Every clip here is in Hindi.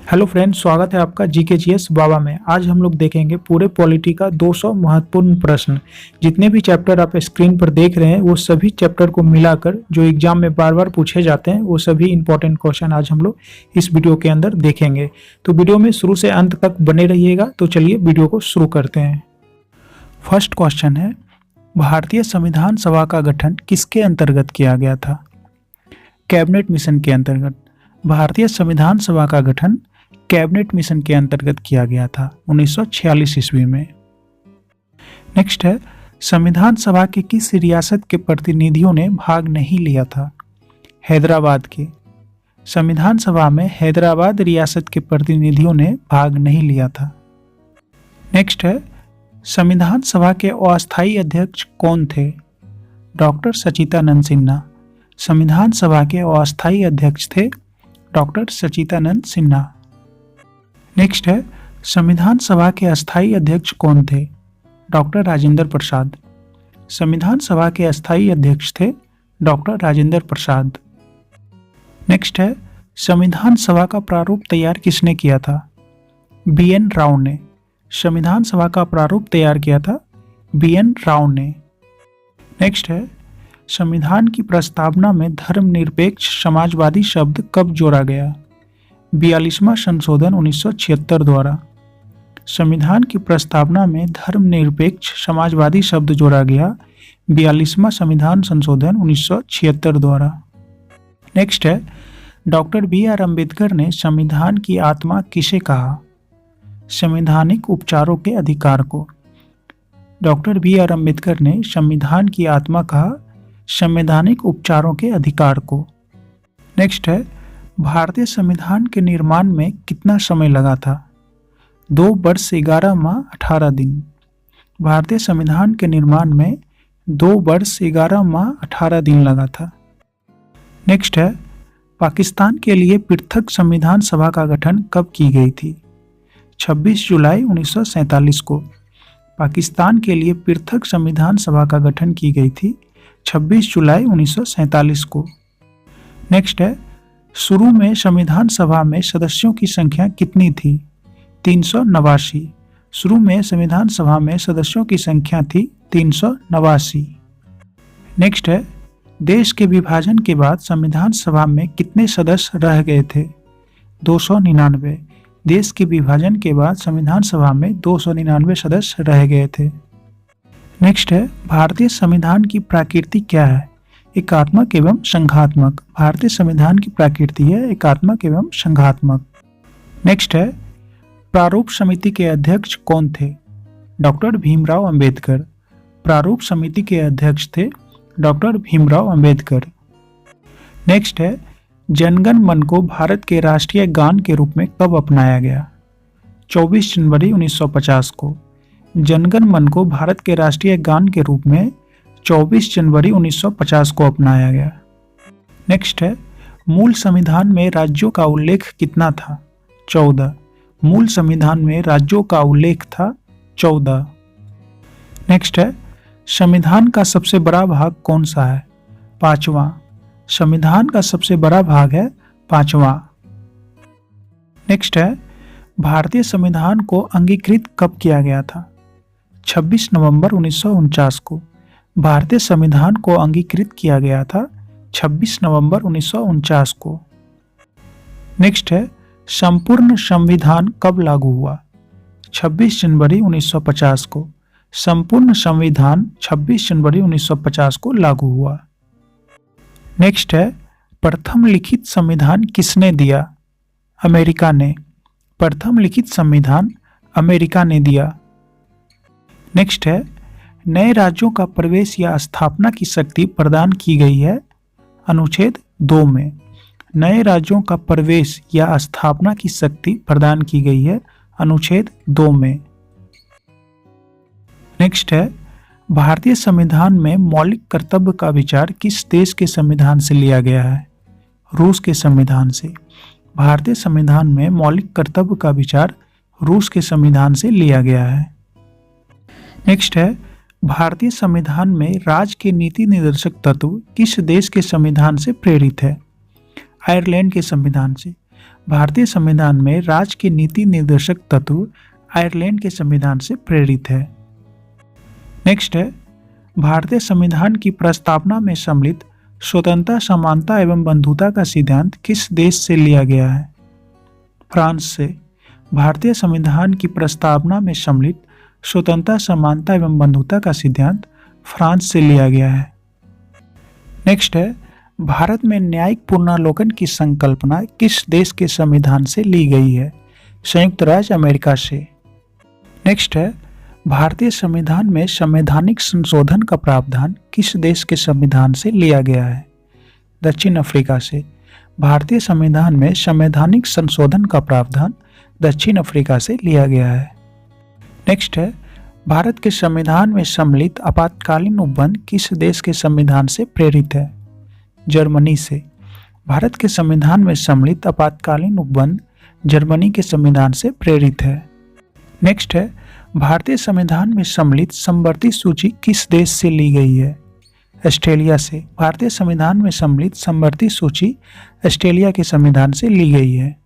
हेलो फ्रेंड्स, स्वागत है आपका जीकेजीएस बाबा में। आज हम लोग देखेंगे पूरे पॉलिटी का 200 महत्वपूर्ण प्रश्न। जितने भी चैप्टर आप स्क्रीन पर देख रहे हैं वो सभी चैप्टर को मिलाकर जो एग्जाम में बार बार पूछे जाते हैं वो सभी इंपॉर्टेंट क्वेश्चन आज हम लोग इस वीडियो के अंदर देखेंगे। तो वीडियो में शुरू से अंत तक बने रहिएगा। तो चलिए वीडियो को शुरू करते हैं। फर्स्ट क्वेश्चन है, भारतीय संविधान सभा का गठन किसके अंतर्गत किया गया था? कैबिनेट मिशन के अंतर्गत। भारतीय संविधान सभा का गठन कैबिनेट मिशन के अंतर्गत किया गया था 1946 ईस्वी में। नेक्स्ट है, संविधान सभा के किस रियासत के प्रतिनिधियों ने भाग नहीं लिया था? हैदराबाद के। संविधान सभा में हैदराबाद रियासत के प्रतिनिधियों ने भाग नहीं लिया था। नेक्स्ट है, संविधान सभा के अस्थायी अध्यक्ष कौन थे? डॉक्टर सच्चिदानंद सिन्हा। संविधान सभा के अस्थायी अध्यक्ष थे डॉक्टर सच्चिदानंद सिन्हा। नेक्स्ट है, संविधान सभा के अस्थायी अध्यक्ष कौन थे? डॉक्टर राजेंद्र प्रसाद। संविधान सभा के अस्थायी अध्यक्ष थे डॉक्टर राजेंद्र प्रसाद। नेक्स्ट है, संविधान सभा का प्रारूप तैयार किसने किया था? BN राव ने। संविधान सभा का प्रारूप तैयार किया था BN राव ने। नेक्स्ट है, संविधान की प्रस्तावना में धर्मनिरपेक्ष समाजवादी शब्द कब जोड़ा गया? 42वां संशोधन 1976 द्वारा। संविधान की प्रस्तावना में धर्मनिरपेक्ष समाजवादी शब्द जोड़ा गया 42वां संविधान संशोधन 1976 द्वारा। नेक्स्ट है, डॉक्टर BR अम्बेडकर ने संविधान की आत्मा किसे कहा? संवैधानिक उपचारों के अधिकार को। डॉक्टर BR अम्बेडकर ने संविधान की आत्मा कहा संवैधानिक उपचारों के अधिकार को। नेक्स्ट है, भारतीय संविधान के निर्माण में कितना समय लगा था? 2 वर्ष 11 माह 18 दिन। भारतीय संविधान के निर्माण में 2 वर्ष 11 माह 18 दिन लगा था। नेक्स्ट है, पाकिस्तान के लिए पृथक संविधान सभा का गठन कब की गई थी? 26 जुलाई 1947 को। पाकिस्तान के लिए पृथक संविधान सभा का गठन की गई थी 26 जुलाई 1947 को। नेक्स्ट है, शुरू में संविधान सभा में सदस्यों की संख्या कितनी थी? 389। शुरू में संविधान सभा में सदस्यों की संख्या थी 389। नेक्स्ट है, देश के विभाजन के बाद संविधान सभा में कितने सदस्य रह गए थे? 299। देश के विभाजन के बाद संविधान सभा में 299 सदस्य रह गए थे। नेक्स्ट है, भारतीय संविधान की प्रकृति क्या है? एकात्मक एवं संघात्मक। भारतीय संविधान की प्रकृति है एकात्मक एवं संघात्मक। नेक्स्ट है, प्रारूप समिति के अध्यक्ष कौन थे? डॉक्टर भीमराव अंबेडकर। प्रारूप समिति के अध्यक्ष थे डॉक्टर भीमराव अंबेडकर। नेक्स्ट है, जनगण मन को भारत के राष्ट्रीय गान के रूप में कब अपनाया गया? 24 जनवरी 1950 को। जनगण मन को भारत के राष्ट्रीय गान के रूप में 24 जनवरी 1950 को अपनाया गया। नेक्स्ट है, मूल संविधान में राज्यों का उल्लेख कितना था? 14। मूल संविधान में राज्यों का उल्लेख था 14। नेक्स्ट है, संविधान का सबसे बड़ा भाग कौन सा है? 5वां। संविधान का सबसे बड़ा भाग है 5वां। नेक्स्ट है, भारतीय संविधान को अंगीकृत कब किया गया था? 26 नवंबर 1949 को। भारतीय संविधान को अंगीकृत किया गया था 26 नवंबर 1949 को। नेक्स्ट है, संपूर्ण संविधान कब लागू हुआ? 26 जनवरी 1950 को। संपूर्ण संविधान 26 जनवरी 1950 को लागू हुआ। नेक्स्ट है, प्रथम लिखित संविधान किसने दिया? अमेरिका ने। प्रथम लिखित संविधान अमेरिका ने दिया। नेक्स्ट है, नए राज्यों का प्रवेश या स्थापना की शक्ति प्रदान की गई है अनुच्छेद 2 में। नए राज्यों का प्रवेश या स्थापना की शक्ति प्रदान की गई है अनुच्छेद 2 में। नेक्स्ट है, भारतीय संविधान में मौलिक कर्तव्य का विचार किस देश के संविधान से लिया गया है? रूस के संविधान से। भारतीय संविधान में मौलिक कर्तव्य का विचार रूस के संविधान से लिया गया है। नेक्स्ट है, भारतीय संविधान में राज्य के नीति निर्देशक तत्व किस देश के संविधान से प्रेरित है? आयरलैंड के संविधान से। भारतीय संविधान में राज्य के नीति निर्देशक तत्व आयरलैंड के संविधान से प्रेरित है। नेक्स्ट है, भारतीय संविधान की प्रस्तावना में सम्मिलित स्वतंत्रता, समानता एवं बंधुता का सिद्धांत किस देश से लिया गया है? फ्रांस से। भारतीय संविधान की प्रस्तावना में सम्मिलित स्वतंत्रता, समानता एवं बंधुता का सिद्धांत फ्रांस से लिया गया है। नेक्स्ट है, भारत में न्यायिक पुनर्विलोकन की संकल्पना किस देश के संविधान से ली गई है? संयुक्त राज्य अमेरिका से। नेक्स्ट है, भारतीय संविधान में संवैधानिक संशोधन का प्रावधान किस देश के संविधान से लिया गया है? दक्षिण अफ्रीका से। भारतीय संविधान में संवैधानिक संशोधन का प्रावधान दक्षिण अफ्रीका से लिया गया है। नेक्स्ट है, भारत के संविधान में सम्मिलित आपातकालीन उपबंध किस देश के संविधान से प्रेरित है? जर्मनी से। भारत के संविधान में सम्मिलित आपातकालीन उपबंध जर्मनी के संविधान से प्रेरित है। नेक्स्ट है, भारतीय संविधान में सम्मिलित समवर्ती सूची किस देश से ली गई है? ऑस्ट्रेलिया से। भारतीय संविधान में सम्मिलित समवर्ती सूची ऑस्ट्रेलिया के संविधान से ली गई है।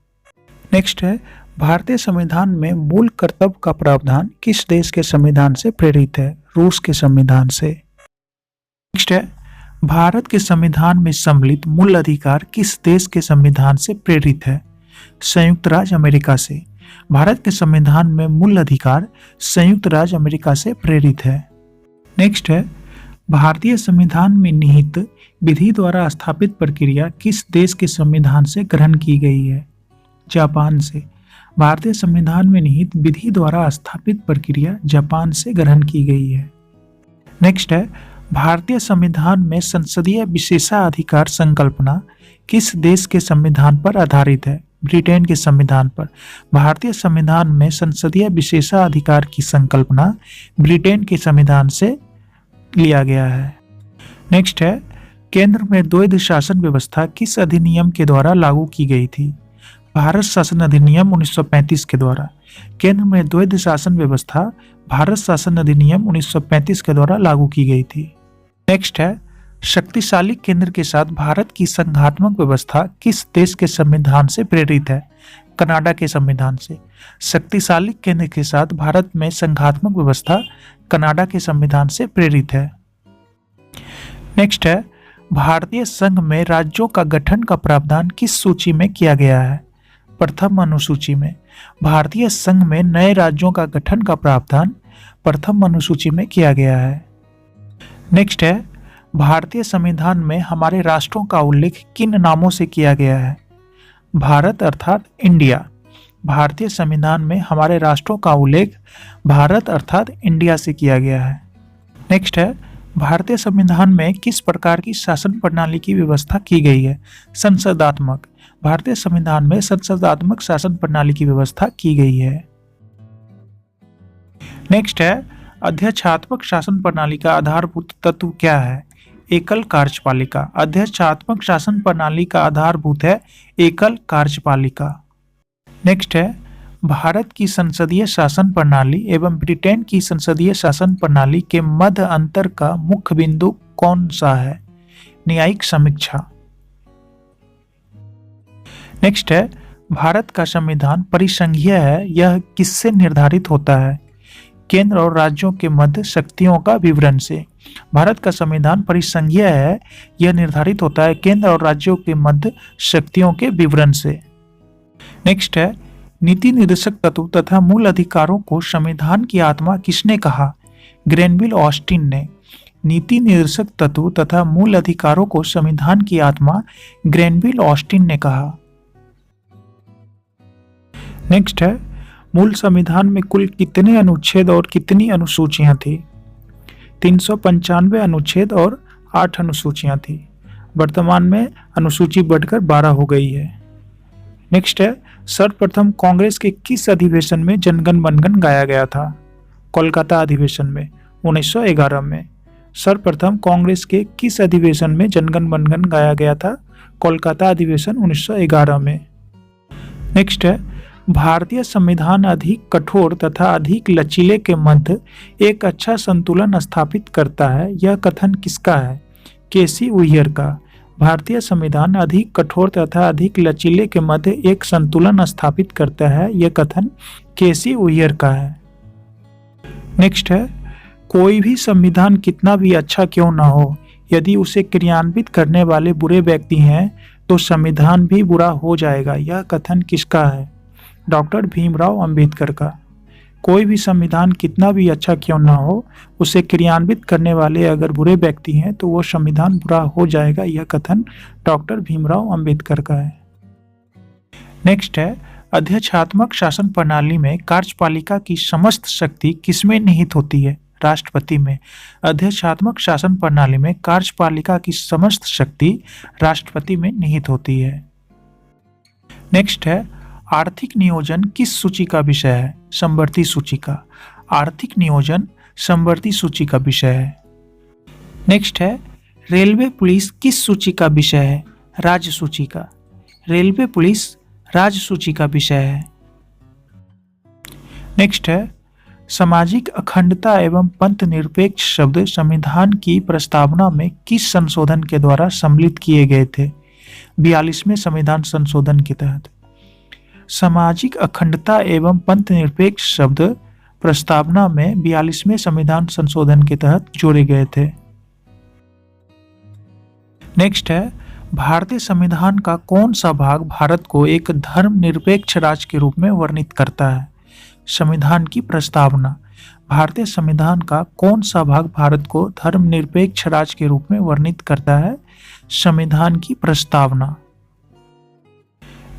नेक्स्ट है, भारतीय संविधान में मूल कर्तव्य का प्रावधान किस देश के संविधान से प्रेरित है? रूस के संविधान से। नेक्स्ट है, भारत के संविधान में सम्मिलित मूल अधिकार किस देश के संविधान से प्रेरित है? संयुक्त राज्य अमेरिका से। भारत के संविधान में मूल अधिकार संयुक्त राज्य अमेरिका से प्रेरित है। नेक्स्ट है, भारतीय संविधान में निहित विधि द्वारा स्थापित प्रक्रिया किस देश के संविधान से ग्रहण की गई है? जापान से। भारतीय संविधान में निहित विधि द्वारा स्थापित प्रक्रिया जापान से ग्रहण की गई है। नेक्स्ट है, भारतीय संविधान में संसदीय विशेषाधिकार संकल्पना किस देश के संविधान पर आधारित है? ब्रिटेन के संविधान पर। भारतीय संविधान में संसदीय विशेषाधिकार की संकल्पना ब्रिटेन के संविधान से लिया गया है। नेक्स्ट है, केंद्र में द्वैध शासन व्यवस्था किस अधिनियम के द्वारा लागू की गई थी? भारत शासन अधिनियम 1935 के द्वारा। केंद्र में द्वैध शासन व्यवस्था भारत शासन अधिनियम 1935 के द्वारा लागू की गई थी। नेक्स्ट है, शक्तिशाली केंद्र के साथ भारत की संघात्मक व्यवस्था किस देश के संविधान से प्रेरित है? कनाडा के संविधान से। शक्तिशाली केंद्र के साथ भारत में संघात्मक व्यवस्था कनाडा के संविधान से प्रेरित है। नेक्स्ट है, भारतीय संघ में राज्यों का गठन का प्रावधान किस सूची में किया गया है? प्रथम अनुसूची में। भारतीय संघ में नए राज्यों का गठन का प्रावधान प्रथम अनुसूची में किया गया है। नेक्स्ट है, भारतीय संविधान में हमारे राष्ट्रों का उल्लेख किन नामों से किया गया है? भारत अर्थात इंडिया। भारतीय संविधान में हमारे राष्ट्रों का उल्लेख भारत अर्थात इंडिया से किया गया है। नेक्स्ट है, भारतीय संविधान में किस प्रकार की शासन प्रणाली की व्यवस्था की गई है? संसदात्मक। भारतीय संविधान में संसदात्मक शासन प्रणाली की व्यवस्था की गई है। नेक्स्ट है, अध्यक्षात्मक शासन प्रणाली का आधारभूत तत्व क्या है? एकल कार्यपालिका। अध्यक्षात्मक शासन प्रणाली का आधारभूत है एकल कार्यपालिका। नेक्स्ट है, भारत की संसदीय शासन प्रणाली एवं ब्रिटेन की संसदीय शासन प्रणाली के मध्य अंतर का मुख्य बिंदु कौन सा है? न्यायिक समीक्षा। नेक्स्ट है, भारत का संविधान परिसंघीय है, यह किससे निर्धारित होता है? केंद्र और राज्यों के मध्य शक्तियों का विवरण से। भारत का संविधान परिसंघीय है, यह निर्धारित होता है केंद्र और राज्यों के मध्य शक्तियों के विवरण से। नेक्स्ट है, नीति निर्देशक तत्व तथा मूल अधिकारों को संविधान की आत्मा किसने कहा? ग्रेनविल ऑस्टिन ने। नीति निर्देशक तत्व तथा मूल अधिकारों को संविधान की आत्मा ग्रेनविल ऑस्टिन ने कहा। नेक्स्ट है, मूल संविधान में कुल कितने अनुच्छेद और कितनी अनुसूचियां थी? 395 अनुच्छेद और 8 अनुसूचियां थी। वर्तमान में अनुसूची बढ़कर 12 हो गई है। नेक्स्ट है, सर्वप्रथम कांग्रेस के किस अधिवेशन में जनगण मनगण गाया गया था? कोलकाता अधिवेशन में 1911 में। सर्वप्रथम कांग्रेस के किस अधिवेशन में जनगण मनगण गाया गया था? कोलकाता अधिवेशन 1911 में। नेक्स्ट है, भारतीय संविधान अधिक कठोर तथा अधिक लचीले के मध्य एक अच्छा संतुलन स्थापित करता है, यह कथन किसका है? केसी उइयर का। भारतीय संविधान अधिक कठोर तथा अधिक लचीले के मध्य एक संतुलन स्थापित करता है। यह कथन केसी उयिर का है। नेक्स्ट है, कोई भी संविधान कितना भी अच्छा क्यों ना हो, यदि उसे क्रियान्वित करने वाले बुरे व्यक्ति हैं तो संविधान भी बुरा हो जाएगा। यह कथन किसका है? डॉक्टर भीमराव अंबेडकर का। कोई भी संविधान कितना भी अच्छा क्यों ना हो, उसे क्रियान्वित करने वाले अगर बुरे व्यक्ति हैं तो वो संविधान बुरा हो जाएगा। यह कथन डॉक्टर भीमराव अंबेडकर का है। नेक्स्ट है, अध्यक्षात्मक शासन प्रणाली में कार्यपालिका की समस्त शक्ति किसमें निहित होती है? राष्ट्रपति में। अध्यक्षात्मक शासन प्रणाली में कार्यपालिका की समस्त शक्ति राष्ट्रपति में निहित होती है। नेक्स्ट है, आर्थिक नियोजन किस सूची का विषय है? समवर्ती सूची का। आर्थिक नियोजन समवर्ती सूची का विषय है। नेक्स्ट है, रेलवे पुलिस किस सूची का विषय है? राज्य सूची का। रेलवे पुलिस राज्य सूची का विषय है। नेक्स्ट है, सामाजिक अखंडता एवं पंथ निरपेक्ष शब्द संविधान की प्रस्तावना में किस संशोधन के द्वारा सम्मिलित किए गए थे? 42वें संविधान संशोधन के तहत। सामाजिक अखंडता एवं पंथ निरपेक्ष शब्द प्रस्तावना में 42वें संविधान संशोधन के तहत जोड़े गए थे। नेक्स्ट है, भारतीय संविधान का कौन सा भाग भारत को एक धर्मनिरपेक्ष राज्य के रूप में वर्णित करता है? संविधान की प्रस्तावना। भारतीय संविधान का कौन सा भाग भारत को धर्मनिरपेक्ष राज्य के रूप में वर्णित करता है? संविधान की प्रस्तावना।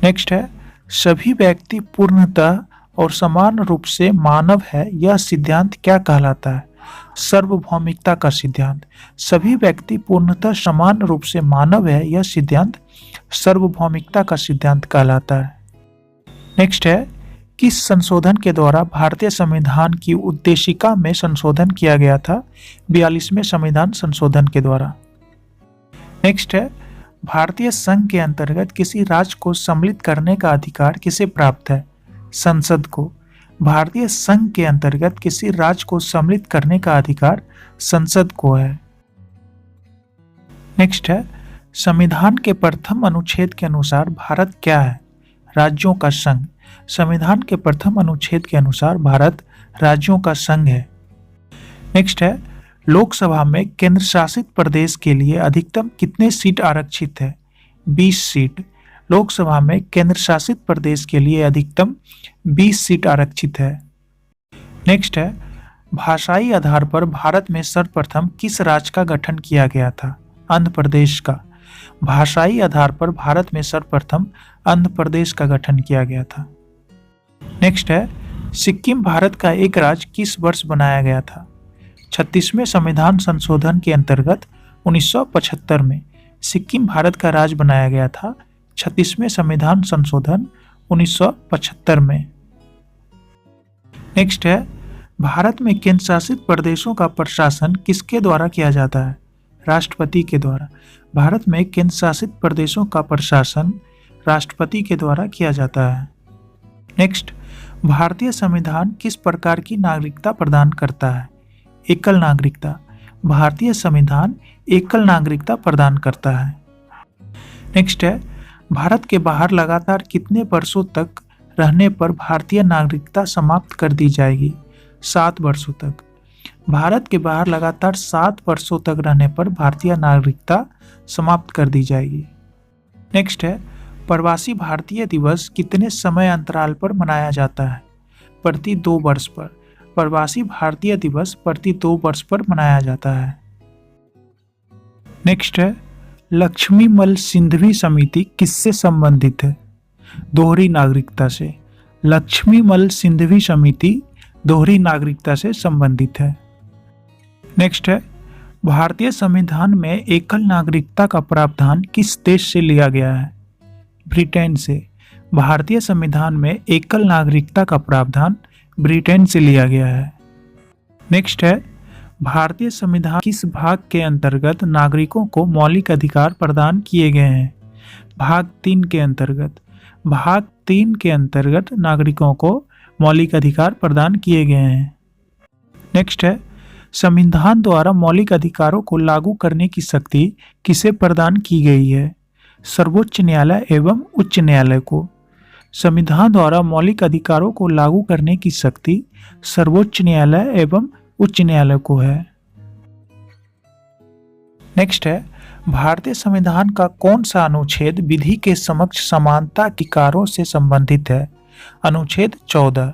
नेक्स्ट है, सभी व्यक्ति पूर्णतः और समान रूप से मानव है, यह सिद्धांत क्या कहलाता है? सार्वभौमिकता का सिद्धांत। सभी व्यक्ति पूर्णतः समान रूप से मानव है, यह सिद्धांत सार्वभौमिकता का सिद्धांत कहलाता है। नेक्स्ट है, किस संशोधन के द्वारा भारतीय संविधान की उद्देशिका में संशोधन किया गया था? 42वें संविधान संशोधन के द्वारा। नेक्स्ट है, भारतीय संघ के अंतर्गत किसी राज्य को सम्मिलित करने का अधिकार किसे प्राप्त है? संसद को। भारतीय संघ के अंतर्गत किसी राज्य को सम्मिलित करने का अधिकार संसद को है। नेक्स्ट है, संविधान के प्रथम अनुच्छेद के अनुसार भारत क्या है? राज्यों का संघ। संविधान के प्रथम अनुच्छेद के अनुसार भारत राज्यों का संघ है। नेक्स्ट है, लोकसभा में केंद्र शासित प्रदेश के लिए अधिकतम कितने सीट आरक्षित है? 20 सीट। लोकसभा में केंद्र शासित प्रदेश के लिए अधिकतम 20 सीट आरक्षित है। नेक्स्ट है, भाषाई आधार पर भारत में सर्वप्रथम किस राज्य का गठन किया गया था? आंध्र प्रदेश का। भाषाई आधार पर भारत में सर्वप्रथम आंध्र प्रदेश का गठन किया गया था। नेक्स्ट है, सिक्किम भारत का एक राज्य किस वर्ष बनाया गया था? 36वें संविधान संशोधन के अंतर्गत 1975 में सिक्किम भारत का राज्य बनाया गया था। 36वें संविधान संशोधन 1975 में। नेक्स्ट है, भारत में केंद्र शासित प्रदेशों का प्रशासन किसके द्वारा किया जाता है? राष्ट्रपति के द्वारा। भारत में केंद्र शासित प्रदेशों का प्रशासन राष्ट्रपति के द्वारा किया जाता है। नेक्स्ट, भारतीय संविधान किस प्रकार की नागरिकता प्रदान करता है? एकल नागरिकता। भारतीय संविधान एकल नागरिकता प्रदान करता है। नेक्स्ट है, भारत के बाहर लगातार कितने वर्षों तक रहने पर भारतीय नागरिकता समाप्त कर दी जाएगी? 7 वर्षों तक। भारत के बाहर लगातार 7 वर्षों तक रहने पर भारतीय नागरिकता समाप्त कर दी जाएगी। नेक्स्ट है, प्रवासी भारतीय दिवस कितने समय अंतराल पर मनाया जाता है? प्रति 2 वर्ष पर। प्रवासी भारतीय दिवस प्रति 2 वर्ष पर मनाया जाता है। नेक्स्ट है, लक्ष्मीमल सिंघवी समिति किससे संबंधित है? दोहरी नागरिकता से। लक्ष्मीमल सिंघवी समिति दोहरी नागरिकता से संबंधित है। नेक्स्ट है, भारतीय संविधान में एकल नागरिकता का प्रावधान किस देश से लिया गया है? ब्रिटेन से। भारतीय संविधान में एकल नागरिकता का प्रावधान ब्रिटेन से लिया गया है। नेक्स्ट है, भारतीय संविधान किस भाग के अंतर्गत नागरिकों को मौलिक अधिकार प्रदान किए गए हैं? भाग 3 के अंतर्गत। भाग 3 के अंतर्गत नागरिकों को मौलिक अधिकार प्रदान किए गए हैं। नेक्स्ट है, संविधान द्वारा मौलिक अधिकारों को लागू करने की शक्ति किसे प्रदान की गई है? सर्वोच्च न्यायालय एवं उच्च न्यायालय को। संविधान द्वारा मौलिक अधिकारों को लागू करने की शक्ति सर्वोच्च न्यायालय एवं उच्च न्यायालय को है। नेक्स्ट है, भारतीय संविधान का कौन सा अनुच्छेद विधि के समक्ष समानता अधिकारों से संबंधित है? अनुच्छेद 14।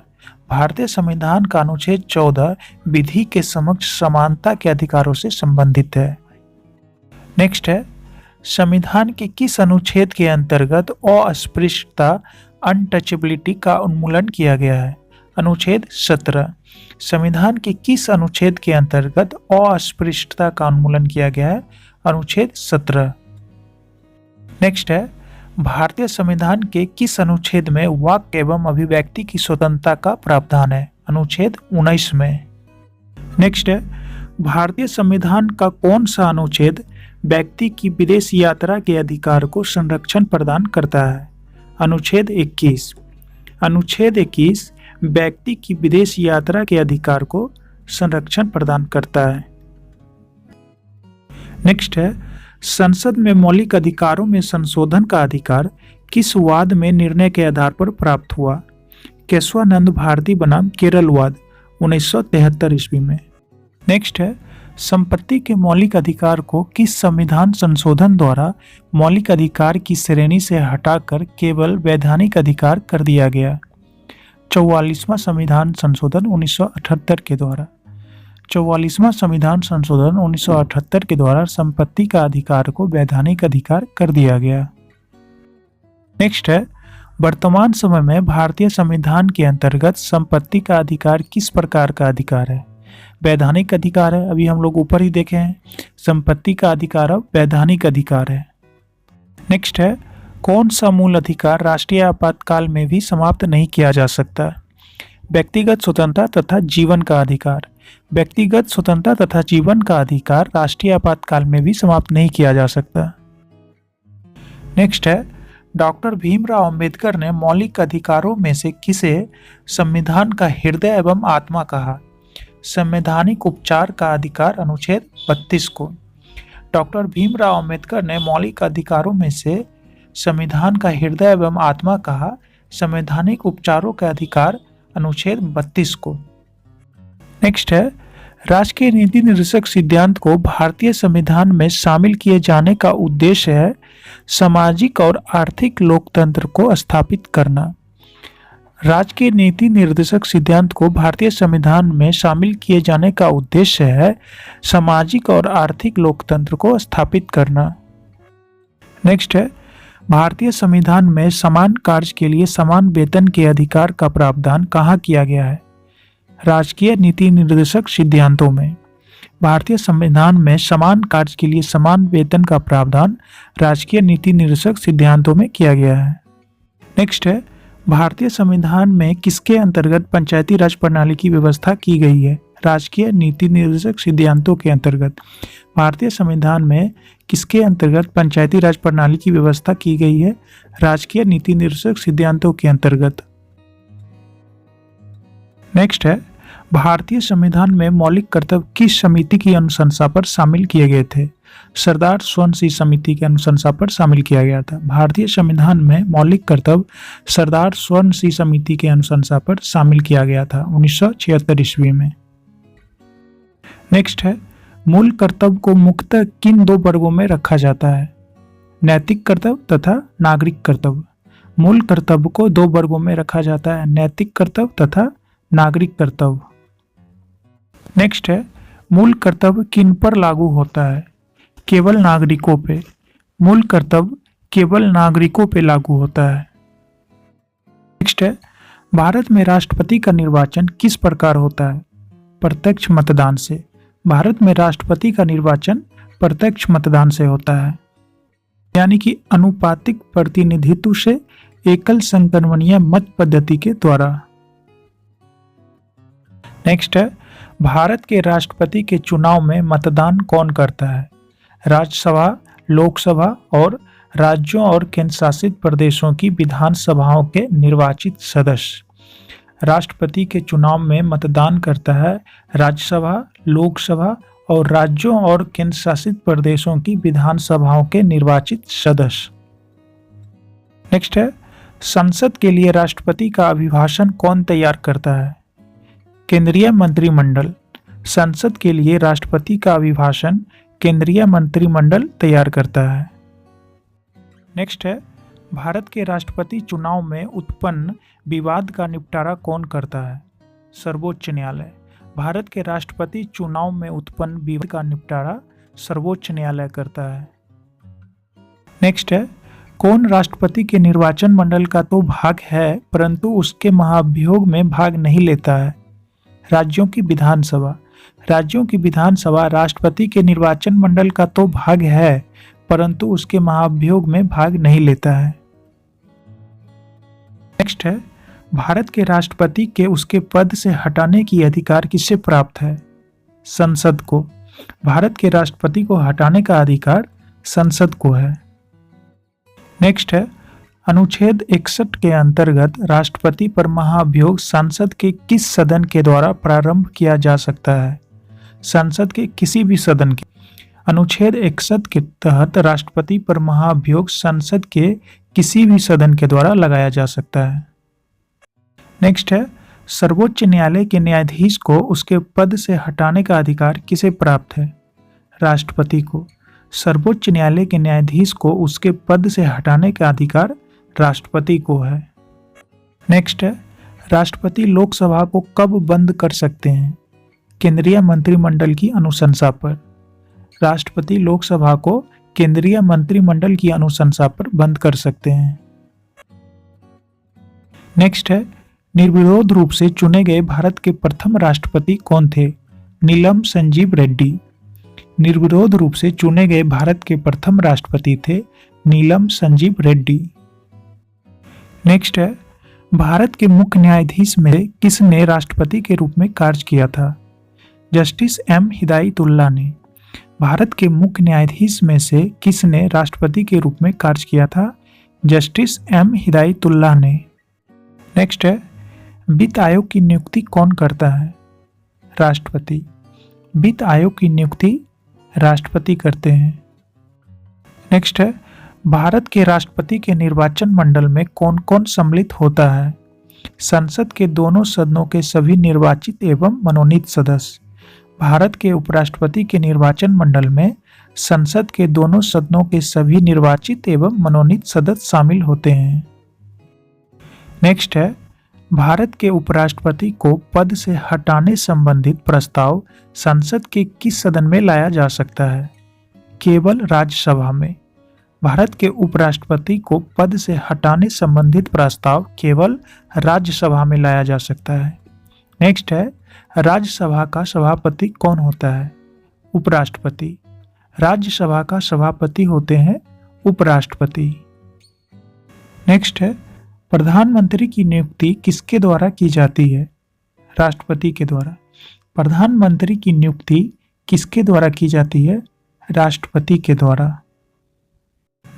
भारतीय संविधान का अनुच्छेद 14 विधि के समक्ष समानता के अधिकारों से संबंधित है। नेक्स्ट है, संविधान के किस अनुच्छेद के अंतर्गत अस्पृश्यता अनटचेबिलिटी का उन्मूलन किया गया है? अनुच्छेद 17। संविधान के किस अनुच्छेद के अंतर्गत अस्पृश्यता का उन्मूलन किया गया है? अनुच्छेद 17। नेक्स्ट है, भारतीय संविधान के किस अनुच्छेद में वाक एवं अभिव्यक्ति की स्वतंत्रता का प्रावधान है? अनुच्छेद 19 में। नेक्स्ट है, भारतीय संविधान का कौन सा अनुच्छेद व्यक्ति की विदेश यात्रा के अधिकार को संरक्षण प्रदान करता है? अनुच्छेद 21। अनुच्छेद 21 व्यक्ति की विदेश यात्रा के अधिकार को संरक्षण प्रदान करता है। नेक्स्ट है, संसद में मौलिक अधिकारों में संशोधन का अधिकार किस वाद में निर्णय के आधार पर प्राप्त हुआ? केशवानंद भारती बनाम केरल वाद 1973 ईस्वी में। नेक्स्ट है, संपत्ति के मौलिक अधिकार को किस संविधान संशोधन द्वारा मौलिक अधिकार की श्रेणी से हटाकर केवल वैधानिक अधिकार कर दिया गया? 44वां संविधान संशोधन 1978 के द्वारा। 44वां संविधान संशोधन 1978 के द्वारा संपत्ति का अधिकार को वैधानिक अधिकार कर दिया गया। नेक्स्ट है, वर्तमान समय में भारतीय संविधान के अंतर्गत संपत्ति का अधिकार किस प्रकार का अधिकार है? वैधानिक अधिकार है। अभी हम लोग ऊपर ही देखे हैं, संपत्ति का अधिकार अब वैधानिक अधिकार है। नेक्स्ट है, कौन सा मूल अधिकार राष्ट्रीय आपातकाल में भी समाप्त नहीं किया जा सकता? व्यक्तिगत स्वतंत्रता तथा जीवन का अधिकार। व्यक्तिगत स्वतंत्रता तथा जीवन का अधिकार राष्ट्रीय आपातकाल में भी समाप्त नहीं किया जा सकता। नेक्स्ट है, डॉक्टर भीमराव अंबेडकर ने मौलिक अधिकारों में से किसे संविधान का हृदय एवं आत्मा कहा? संवैधानिक उपचार का अधिकार अनुच्छेद 32 को। डॉक्टर भीमराव अंबेडकर ने मौलिक अधिकारों में से संविधान का हृदय एवं आत्मा कहा संवैधानिक उपचारों का अधिकार अनुच्छेद 32 को। नेक्स्ट है, राजकीय नीति निर्देशक सिद्धांत को भारतीय संविधान में शामिल किए जाने का उद्देश्य है सामाजिक और आर्थिक लोकतंत्र को स्थापित करना। राजकीय नीति निर्देशक सिद्धांत को भारतीय संविधान में शामिल किए जाने का उद्देश्य है सामाजिक और आर्थिक लोकतंत्र को स्थापित करना। नेक्स्ट है, भारतीय संविधान में समान कार्य के लिए समान वेतन के अधिकार का प्रावधान कहाँ किया गया है? राजकीय नीति निर्देशक सिद्धांतों में। भारतीय संविधान में समान कार्य के लिए समान वेतन का प्रावधान राजकीय नीति निर्देशक सिद्धांतों में किया गया है। नेक्स्ट है, भारतीय संविधान में किसके अंतर्गत पंचायती राज प्रणाली की व्यवस्था की गई है? राजकीय नीति निर्देशक सिद्धांतों के अंतर्गत। भारतीय संविधान में किसके अंतर्गत पंचायती राज प्रणाली की व्यवस्था की गई है? राजकीय नीति निर्देशक सिद्धांतों के अंतर्गत। नेक्स्ट है, भारतीय संविधान में मौलिक कर्तव्य किस समिति की अनुशंसा पर शामिल किए गए थे? सरदार स्वर्ण सिंह समिति की अनुशंसा पर शामिल किया गया था। भारतीय संविधान में मौलिक कर्तव्य सरदार स्वर्ण सिंह समिति के अनुशंसा पर शामिल किया गया था 1976 ईस्वी में। नेक्स्ट है, मूल कर्तव्य को मुख्यतः किन दो वर्गों में रखा जाता है? नैतिक कर्तव्य तथा नागरिक कर्तव्य। मूल कर्तव्य को दो वर्गों में रखा जाता है, नैतिक कर्तव्य तथा नागरिक कर्तव्य। नेक्स्ट है, मूल कर्तव्य किन पर लागू होता है? केवल नागरिकों पे। मूल कर्तव्य केवल नागरिकों पे लागू होता है। नेक्स्ट है, भारत में राष्ट्रपति का निर्वाचन किस प्रकार होता है? प्रत्यक्ष मतदान से। भारत में राष्ट्रपति का निर्वाचन प्रत्यक्ष मतदान से होता है, यानी कि अनुपातिक प्रतिनिधित्व से एकल संक्रमणीय मत पद्धति के द्वारा। नेक्स्ट है, भारत के राष्ट्रपति के चुनाव में मतदान कौन करता है? राज्यसभा, लोकसभा और राज्यों और केंद्र शासित प्रदेशों की विधानसभाओं के निर्वाचित सदस्य। राष्ट्रपति के चुनाव में मतदान करता है राज्यसभा, लोकसभा और राज्यों और केंद्र शासित प्रदेशों की विधानसभाओं के निर्वाचित सदस्य। नेक्स्ट है, संसद के लिए राष्ट्रपति का अभिभाषण कौन तैयार करता है? केंद्रीय मंत्रिमंडल। संसद के लिए राष्ट्रपति का अभिभाषण केंद्रीय मंत्रिमंडल तैयार करता है। नेक्स्ट है, भारत के राष्ट्रपति चुनाव में उत्पन्न विवाद का निपटारा कौन करता है? सर्वोच्च न्यायालय। भारत के राष्ट्रपति चुनाव में उत्पन्न विवाद का निपटारा सर्वोच्च न्यायालय करता है। नेक्स्ट है, कौन राष्ट्रपति के निर्वाचन मंडल का तो भाग है परंतु उसके महाभियोग में भाग नहीं लेता है? राज्यों की विधानसभा। राज्यों की विधानसभा राष्ट्रपति के निर्वाचन मंडल का तो भाग है परंतु उसके महाभियोग में भाग नहीं लेता है। नेक्स्ट है, भारत के राष्ट्रपति के उसके पद से हटाने की अधिकार किसे प्राप्त है? संसद को। भारत के राष्ट्रपति को हटाने का अधिकार संसद को है। नेक्स्ट है, अनुच्छेद 61 के अंतर्गत राष्ट्रपति पर महाभियोग संसद के किस सदन के द्वारा प्रारंभ किया जा सकता है? संसद के किसी भी सदन के। अनुच्छेद 61 के तहत राष्ट्रपति पर महाभियोग संसद के किसी भी सदन के द्वारा लगाया जा सकता है। नेक्स्ट है, सर्वोच्च न्यायालय के न्यायाधीश को उसके पद से हटाने का अधिकार किसे प्राप्त है? राष्ट्रपति को। सर्वोच्च न्यायालय के न्यायाधीश को उसके पद से हटाने का अधिकार राष्ट्रपति को है। नेक्स्ट है, राष्ट्रपति लोकसभा को कब बंद कर सकते हैं? केंद्रीय मंत्रिमंडल की अनुशंसा पर। राष्ट्रपति लोकसभा को केंद्रीय मंत्रिमंडल की अनुशंसा पर बंद कर सकते हैं। नेक्स्ट है, निर्विरोध रूप से चुने गए भारत के प्रथम राष्ट्रपति कौन थे? नीलम संजीव रेड्डी। निर्विरोध रूप से चुने गए भारत के प्रथम राष्ट्रपति थे नीलम संजीव रेड्डी। नेक्स्ट है, भारत के मुख्य न्यायाधीश में किसने राष्ट्रपति के रूप में कार्य किया था? जस्टिस एम हिदायतुल्लाह ने। भारत के मुख्य न्यायाधीश में से किसने राष्ट्रपति के रूप में कार्य किया था? जस्टिस एम हिदायतुल्लाह ने। नेक्स्ट है, वित्त आयोग की नियुक्ति कौन करता है? राष्ट्रपति। वित्त आयोग की नियुक्ति राष्ट्रपति करते हैं। नेक्स्ट है, भारत के राष्ट्रपति के निर्वाचन मंडल में कौन कौन सम्मिलित होता है? संसद के दोनों सदनों के सभी निर्वाचित एवं मनोनीत सदस्य। भारत के उपराष्ट्रपति के निर्वाचन मंडल में संसद के दोनों सदनों के सभी निर्वाचित एवं मनोनीत सदस्य शामिल होते हैं। नेक्स्ट है, भारत के उपराष्ट्रपति को पद से हटाने संबंधित प्रस्ताव संसद के किस सदन में लाया जा सकता है? केवल राज्यसभा में। भारत के उपराष्ट्रपति को पद से हटाने संबंधित प्रस्ताव केवल राज्यसभा में लाया जा सकता है। नेक्स्ट है, राज्यसभा का सभापति कौन होता है? उपराष्ट्रपति। राज्यसभा का सभापति होते हैं उपराष्ट्रपति। नेक्स्ट है, प्रधानमंत्री की नियुक्ति किसके द्वारा की जाती है? राष्ट्रपति के द्वारा। प्रधानमंत्री की नियुक्ति किसके द्वारा की जाती है? राष्ट्रपति के द्वारा।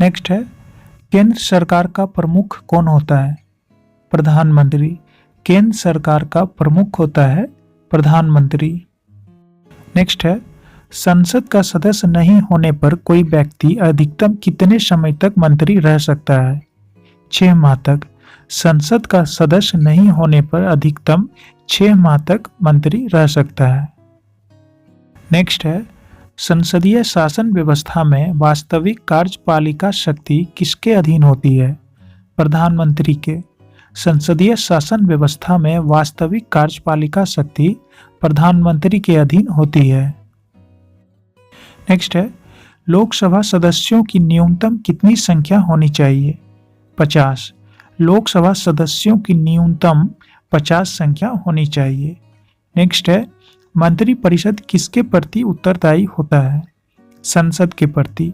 नेक्स्ट है, केंद्र सरकार का प्रमुख कौन होता है? प्रधानमंत्री। केंद्र सरकार का प्रमुख होता है प्रधानमंत्री। नेक्स्ट है, संसद का सदस्य नहीं होने पर कोई व्यक्ति अधिकतम कितने समय तक मंत्री रह सकता है? 6 माह तक। संसद का सदस्य नहीं होने पर अधिकतम 6 माह तक मंत्री रह सकता है। नेक्स्ट है, संसदीय शासन व्यवस्था में वास्तविक कार्यपालिका शक्ति किसके अधीन होती है? प्रधानमंत्री के। संसदीय शासन व्यवस्था में वास्तविक कार्यपालिका शक्ति प्रधानमंत्री के अधीन होती है। नेक्स्ट है, लोकसभा सदस्यों की न्यूनतम कितनी संख्या होनी चाहिए? 50। लोकसभा सदस्यों की न्यूनतम 50 संख्या होनी चाहिए। नेक्स्ट है, मंत्रिपरिषद किसके प्रति उत्तरदायी होता है? संसद के प्रति।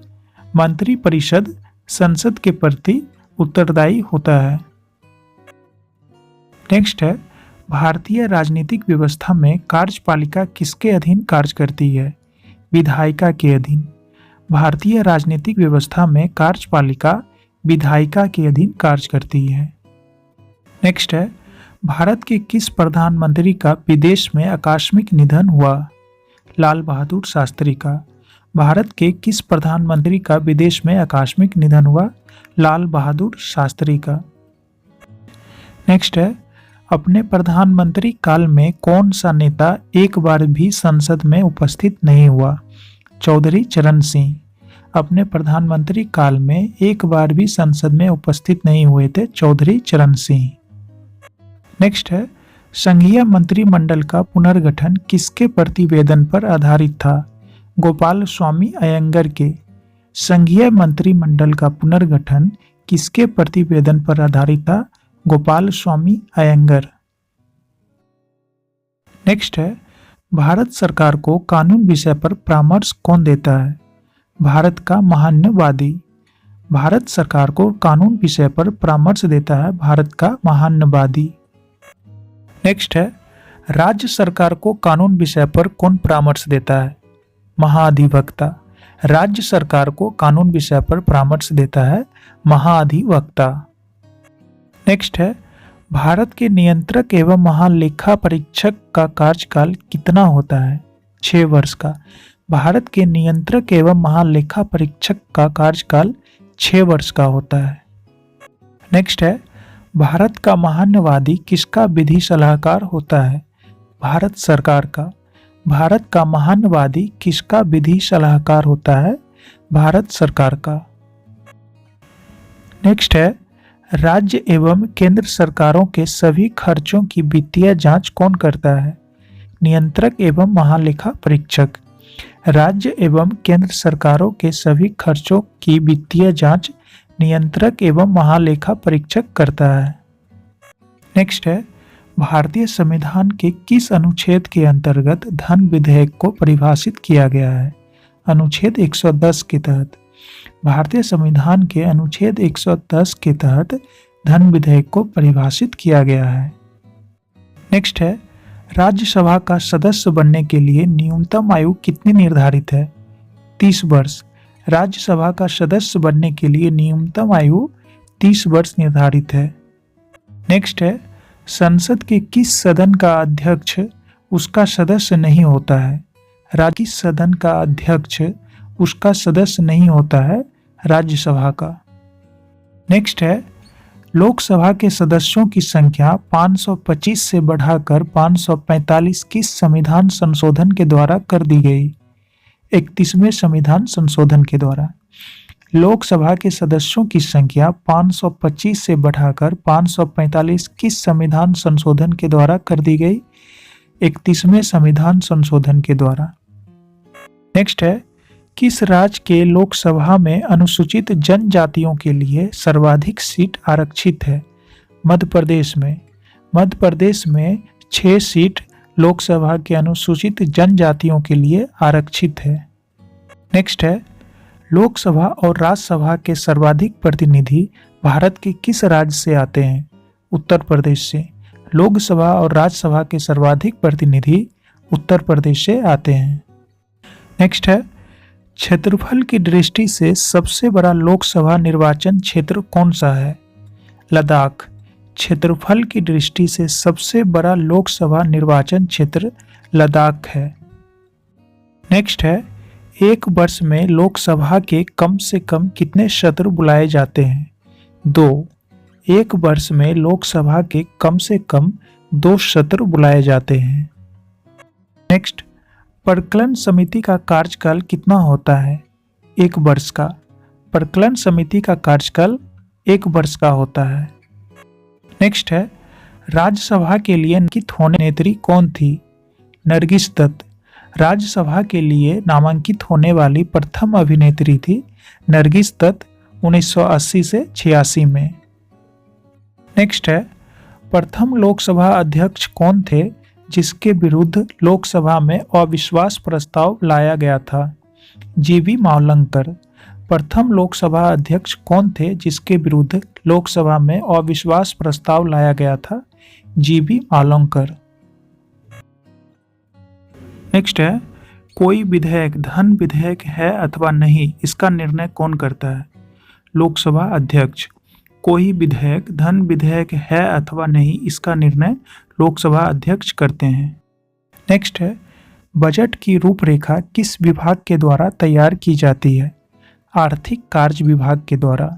मंत्रिपरिषद संसद के प्रति उत्तरदायी होता है। नेक्स्ट है, भारतीय राजनीतिक व्यवस्था में कार्यपालिका किसके अधीन कार्य करती है? विधायिका के अधीन। भारतीय राजनीतिक व्यवस्था में कार्यपालिका विधायिका के अधीन कार्य करती है। नेक्स्ट है, भारत के किस प्रधानमंत्री का विदेश में आकस्मिक निधन हुआ? लाल बहादुर शास्त्री का। भारत के किस प्रधानमंत्री का विदेश में आकस्मिक निधन हुआ? लाल बहादुर शास्त्री का। नेक्स्ट है, अपने प्रधानमंत्री काल में कौन सा नेता एक बार भी संसद में उपस्थित नहीं हुआ? चौधरी चरण सिंह। अपने प्रधानमंत्री काल में एक बार भी संसद में उपस्थित नहीं हुए थे चौधरी चरण सिंह। नेक्स्ट है, संघीय मंत्रिमंडल का पुनर्गठन किसके प्रतिवेदन पर आधारित था? गोपाल स्वामी अयंगर के। संघीय मंत्रिमंडल का पुनर्गठन किसके प्रतिवेदन पर आधारित था? गोपाल स्वामी अयंगर। नेक्स्ट है, भारत सरकार को कानून विषय पर परामर्श कौन देता है? भारत का महान्यवादी। भारत सरकार को कानून विषय पर परामर्श देता है भारत का महान्यवादी। नेक्स्ट है, राज्य सरकार को कानून विषय पर कौन परामर्श देता है? महाधिवक्ता। राज्य सरकार को कानून विषय पर परामर्श देता है महाधिवक्ता। नेक्स्ट है, भारत के नियंत्रक एवं महालेखा परीक्षक का कार्यकाल कितना होता है? 6 वर्ष का। भारत के नियंत्रक एवं महालेखा परीक्षक का कार्यकाल 6 वर्ष का होता है। नेक्स्ट है, भारत का महान्यवादी किसका विधि सलाहकार होता है? भारत सरकार का। भारत का महान्यवादी किसका विधि सलाहकार होता है? भारत सरकार का। नेक्स्ट है, राज्य एवं केंद्र सरकारों के सभी खर्चों की वित्तीय जांच कौन करता है? नियंत्रक एवं महालेखा परीक्षक। राज्य एवं केंद्र सरकारों के सभी खर्चों की वित्तीय जांच नियंत्रक एवं महालेखा परीक्षक करता है। नेक्स्ट है, भारतीय संविधान के किस अनुच्छेद के अंतर्गत धन विधेयक को परिभाषित किया गया है? अनुच्छेद 110 के तहत। भारतीय संविधान के अनुच्छेद 110 के तहत धन विधेयक को परिभाषित किया गया है। नेक्स्ट है, राज्यसभा का सदस्य बनने के लिए न्यूनतम आयु कितनी निर्धारित है? 30 वर्ष। राज्यसभा का सदस्य बनने के लिए न्यूनतम आयु 30 वर्ष निर्धारित है। नेक्स्ट है, संसद के किस सदन का अध्यक्ष उसका सदस्य नहीं होता है? राज्य सदन का अध्यक्ष उसका सदस्य नहीं होता है राज्यसभा का। नेक्स्ट है, लोकसभा के सदस्यों की संख्या 525 से बढ़ाकर 545 किस संविधान संशोधन के द्वारा कर दी गई? 31वें संविधान संशोधन के द्वारा। लोकसभा के सदस्यों की संख्या 525 से बढ़ाकर 545 किस संविधान संशोधन के द्वारा कर दी गई? 31वें संविधान संशोधन के द्वारा। नेक्स्ट है, किस राज्य के लोकसभा में अनुसूचित जनजातियों के लिए सर्वाधिक सीट आरक्षित है? मध्य प्रदेश में। मध्य प्रदेश में 6 सीट लोकसभा के अनुसूचित जनजातियों के लिए आरक्षित है। नेक्स्ट है, लोकसभा और राज्यसभा के सर्वाधिक प्रतिनिधि भारत के किस राज्य से आते हैं? उत्तर प्रदेश से। लोकसभा और राज्यसभा के सर्वाधिक प्रतिनिधि उत्तर प्रदेश से आते हैं। नेक्स्ट है, क्षेत्रफल की दृष्टि से सबसे बड़ा लोकसभा निर्वाचन क्षेत्र कौन सा है? लद्दाख। क्षेत्रफल की दृष्टि से सबसे बड़ा लोकसभा निर्वाचन क्षेत्र लद्दाख है। नेक्स्ट है, एक वर्ष में लोकसभा के कम से कम कितने सत्र बुलाए जाते हैं? 2। एक वर्ष में लोकसभा के कम से कम 2 सत्र बुलाए जाते हैं। नेक्स्ट, प्रकलन समिति का कार्यकाल कितना होता है? 1 वर्ष का। प्रकलन समिति का कार्यकाल 1 वर्ष का होता है। नेक्स्ट है, राज्यसभा के लिए नामांकित होने नेत्री कौन थी? नरगिस दत्त। राज्यसभा के लिए नामांकित होने वाली प्रथम अभिनेत्री थी नरगिस दत्त 1980 से 86 में। नेक्स्ट है, प्रथम लोकसभा अध्यक्ष कौन थे जिसके विरुद्ध लोकसभा में अविश्वास प्रस्ताव लाया गया था? जीवी मावलंकर। प्रथम लोकसभा अध्यक्ष कौन थे जिसके विरुद्ध लोकसभा में अविश्वास प्रस्ताव लाया गया था? जीवी मावलंकर। नेक्स्ट है, कोई विधेयक धन विधेयक है अथवा नहीं, इसका निर्णय कौन करता है? लोकसभा अध्यक्ष। कोई विधेयक धन विधेयक है अथवा नहीं, इसका निर्णय लोकसभा अध्यक्ष करते हैं। नेक्स्ट है, बजट की रूपरेखा किस विभाग के द्वारा तैयार की जाती है? आर्थिक कार्य विभाग के द्वारा।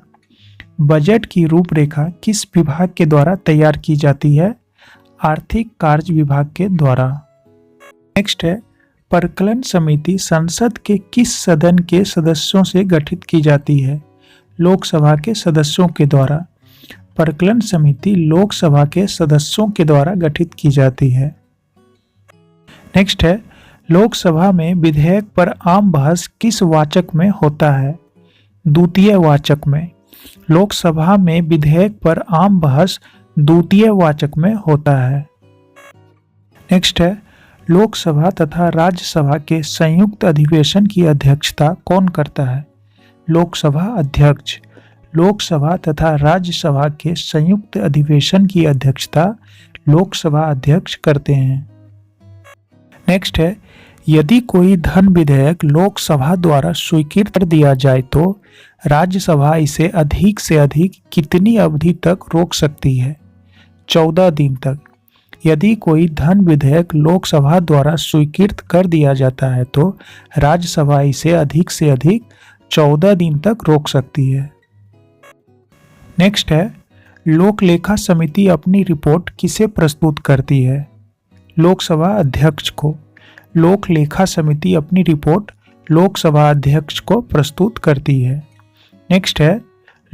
बजट की रूपरेखा किस विभाग के द्वारा तैयार की जाती है? आर्थिक कार्य विभाग के द्वारा। नेक्स्ट है, परिकलन समिति संसद के किस सदन के सदस्यों से गठित की जाती है? लोकसभा के सदस्यों के द्वारा। परिकलन समिति लोकसभा के सदस्यों के द्वारा गठित की जाती है। नेक्स्ट है, लोकसभा में विधेयक पर आम बहस किस वाचक में होता है? द्वितीय वाचक में। लोकसभा में विधेयक पर आम बहस द्वितीय वाचक में होता है। नेक्स्ट है, लोकसभा तथा राज्यसभा के संयुक्त अधिवेशन की अध्यक्षता कौन करता है? लोकसभा अध्यक्ष। लोकसभा तथा राज्यसभा के संयुक्त अधिवेशन की अध्यक्षता लोकसभा अध्यक्ष करते हैं। नेक्स्ट है, यदि कोई धन विधेयक लोकसभा द्वारा स्वीकृत कर दिया जाए तो राज्यसभा इसे अधिक से अधिक कितनी अवधि तक रोक सकती है? 14 दिन तक। यदि कोई धन विधेयक लोकसभा द्वारा स्वीकृत कर दिया जाता है तो राज्यसभा इसे अधिक से अधिक 14 दिन तक रोक सकती है। नेक्स्ट है, लोक लेखा समिति अपनी रिपोर्ट किसे प्रस्तुत करती है? लोकसभा अध्यक्ष को। लोक लेखा समिति अपनी रिपोर्ट लोकसभा अध्यक्ष को प्रस्तुत करती है। नेक्स्ट है,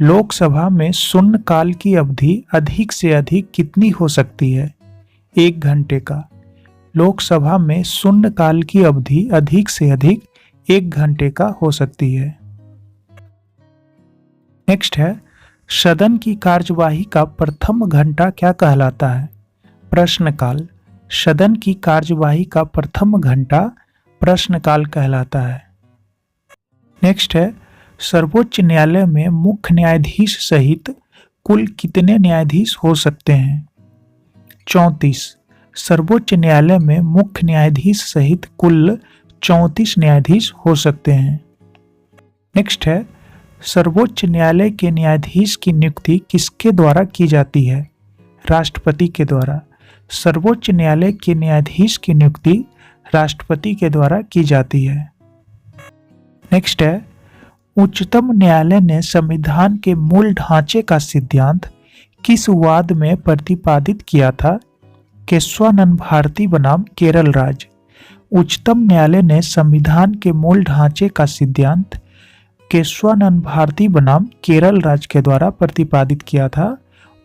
लोकसभा में शून्यकाल की अवधि अधिक से अधिक कितनी हो सकती है? 1 घंटे का। लोकसभा में शून्यकाल की अवधि अधिक से अधिक 1 घंटे का हो सकती है। नेक्स्ट है, सदन की कार्यवाही का प्रथम घंटा क्या कहलाता है? प्रश्नकाल। सदन की कार्यवाही का प्रथम घंटा प्रश्नकाल कहलाता है। नेक्स्ट है, सर्वोच्च न्यायालय में मुख्य न्यायाधीश सहित कुल कितने न्यायाधीश हो सकते हैं? 34। सर्वोच्च न्यायालय में मुख्य न्यायाधीश सहित कुल 34 न्यायाधीश हो सकते हैं। नेक्स्ट है, सर्वोच्च न्यायालय के न्यायाधीश की नियुक्ति किसके द्वारा की जाती है? राष्ट्रपति के द्वारा। सर्वोच्च न्यायालय के न्यायाधीश की नियुक्ति राष्ट्रपति के द्वारा की जाती है। नेक्स्ट है, उच्चतम न्यायालय ने संविधान के मूल ढांचे का सिद्धांत किस वाद में प्रतिपादित किया था? केशवानंद भारती बनाम केरल राज्य। उच्चतम न्यायालय ने संविधान के मूल ढांचे का सिद्धांत केशवानंद भारती बनाम केरल राज्य के द्वारा प्रतिपादित किया था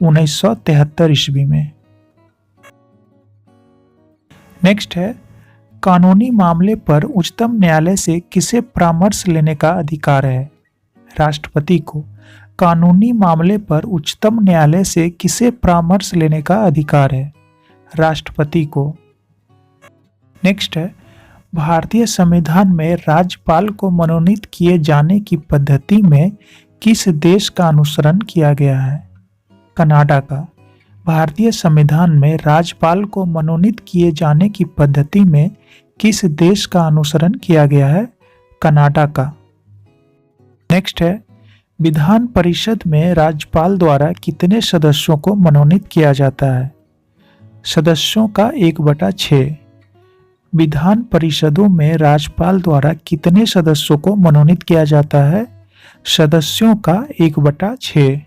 1973 ईस्वी में। नेक्स्ट है, कानूनी मामले पर उच्चतम न्यायालय से किसे परामर्श लेने का अधिकार है? राष्ट्रपति को। कानूनी मामले पर उच्चतम न्यायालय से किसे परामर्श लेने का अधिकार है? राष्ट्रपति को। नेक्स्ट है, भारतीय संविधान में राज्यपाल को मनोनीत किए जाने की पद्धति में किस देश का अनुसरण किया गया है? कनाडा का। भारतीय संविधान में राज्यपाल को मनोनीत किए जाने की पद्धति में किस देश का अनुसरण किया गया है? कनाडा का। नेक्स्ट है, विधान परिषद में राज्यपाल द्वारा कितने सदस्यों को मनोनीत किया जाता है? सदस्यों का 1/6। विधान परिषदों में राज्यपाल द्वारा कितने सदस्यों को मनोनीत किया जाता है? सदस्यों का 1/6।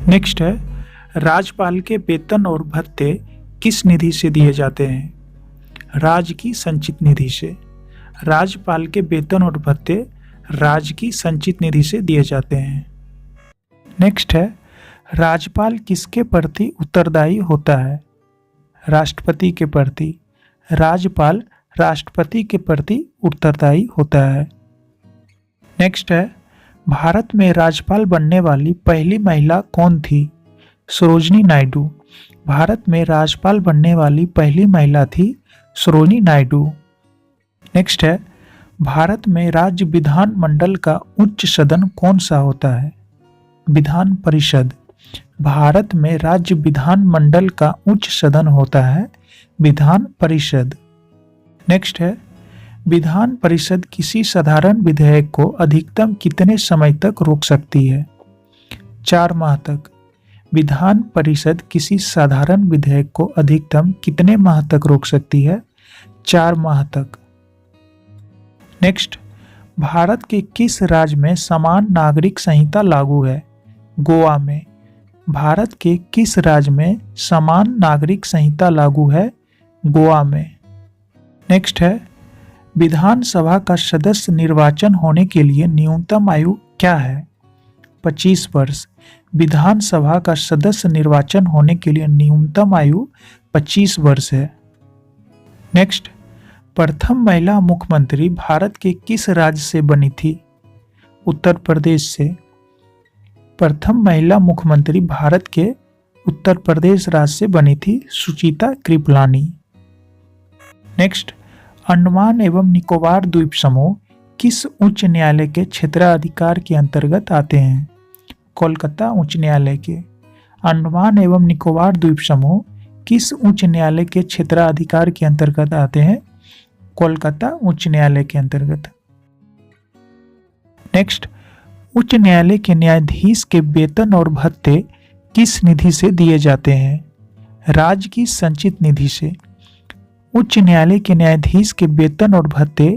नेक्स्ट है, राज्यपाल के वेतन और भत्ते किस निधि से दिए जाते हैं? राज्य की संचित निधि से। राज्यपाल के वेतन और भत्ते राज्य की संचित निधि से दिए जाते हैं। नेक्स्ट है, राज्यपाल किसके प्रति उत्तरदायी होता है? राष्ट्रपति के प्रति। राज्यपाल राष्ट्रपति के प्रति उत्तरदायी होता है। नेक्स्ट है, भारत में राज्यपाल बनने वाली पहली महिला कौन थी? सरोजिनी नायडू। भारत में राज्यपाल बनने वाली पहली महिला थी सरोजिनी नायडू। नेक्स्ट है, भारत में राज्य विधानमंडल का उच्च सदन कौन सा होता है? विधान परिषद। भारत में राज्य विधानमंडल का उच्च सदन होता है विधान परिषद। नेक्स्ट है, विधान परिषद किसी साधारण विधेयक को अधिकतम कितने समय तक रोक सकती है? 4 माह तक। विधान परिषद किसी साधारण विधेयक को अधिकतम कितने माह तक रोक सकती है? 4 माह तक। नेक्स्ट, भारत के किस राज्य में समान नागरिक संहिता लागू है? गोवा में। भारत के किस राज्य में समान नागरिक संहिता लागू है? गोवा में। नेक्स्ट है, विधानसभा का सदस्य निर्वाचन होने के लिए न्यूनतम आयु क्या है? 25 वर्ष। विधानसभा का सदस्य निर्वाचन होने के लिए न्यूनतम आयु 25 वर्ष है। नेक्स्ट, प्रथम महिला मुख्यमंत्री भारत के किस राज्य से बनी थी? उत्तर प्रदेश से। प्रथम महिला मुख्यमंत्री भारत के उत्तर प्रदेश राज्य से बनी थी सुचिता कृपलानी। नेक्स्ट, अंडमान एवं निकोबार द्वीप समूह किस उच्च न्यायालय के क्षेत्राधिकार के अंतर्गत आते हैं? कोलकाता उच्च न्यायालय के। अंडमान एवं निकोबार द्वीप समूह किस उच्च न्यायालय के क्षेत्राधिकार के अंतर्गत आते हैं? कोलकाता उच्च न्यायालय के अंतर्गत। नेक्स्ट, उच्च न्यायालय के न्यायाधीश के वेतन और भत्ते किस निधि से दिए जाते हैं? राज्य की संचित निधि से। उच्च न्यायालय के न्यायाधीश के वेतन और भत्ते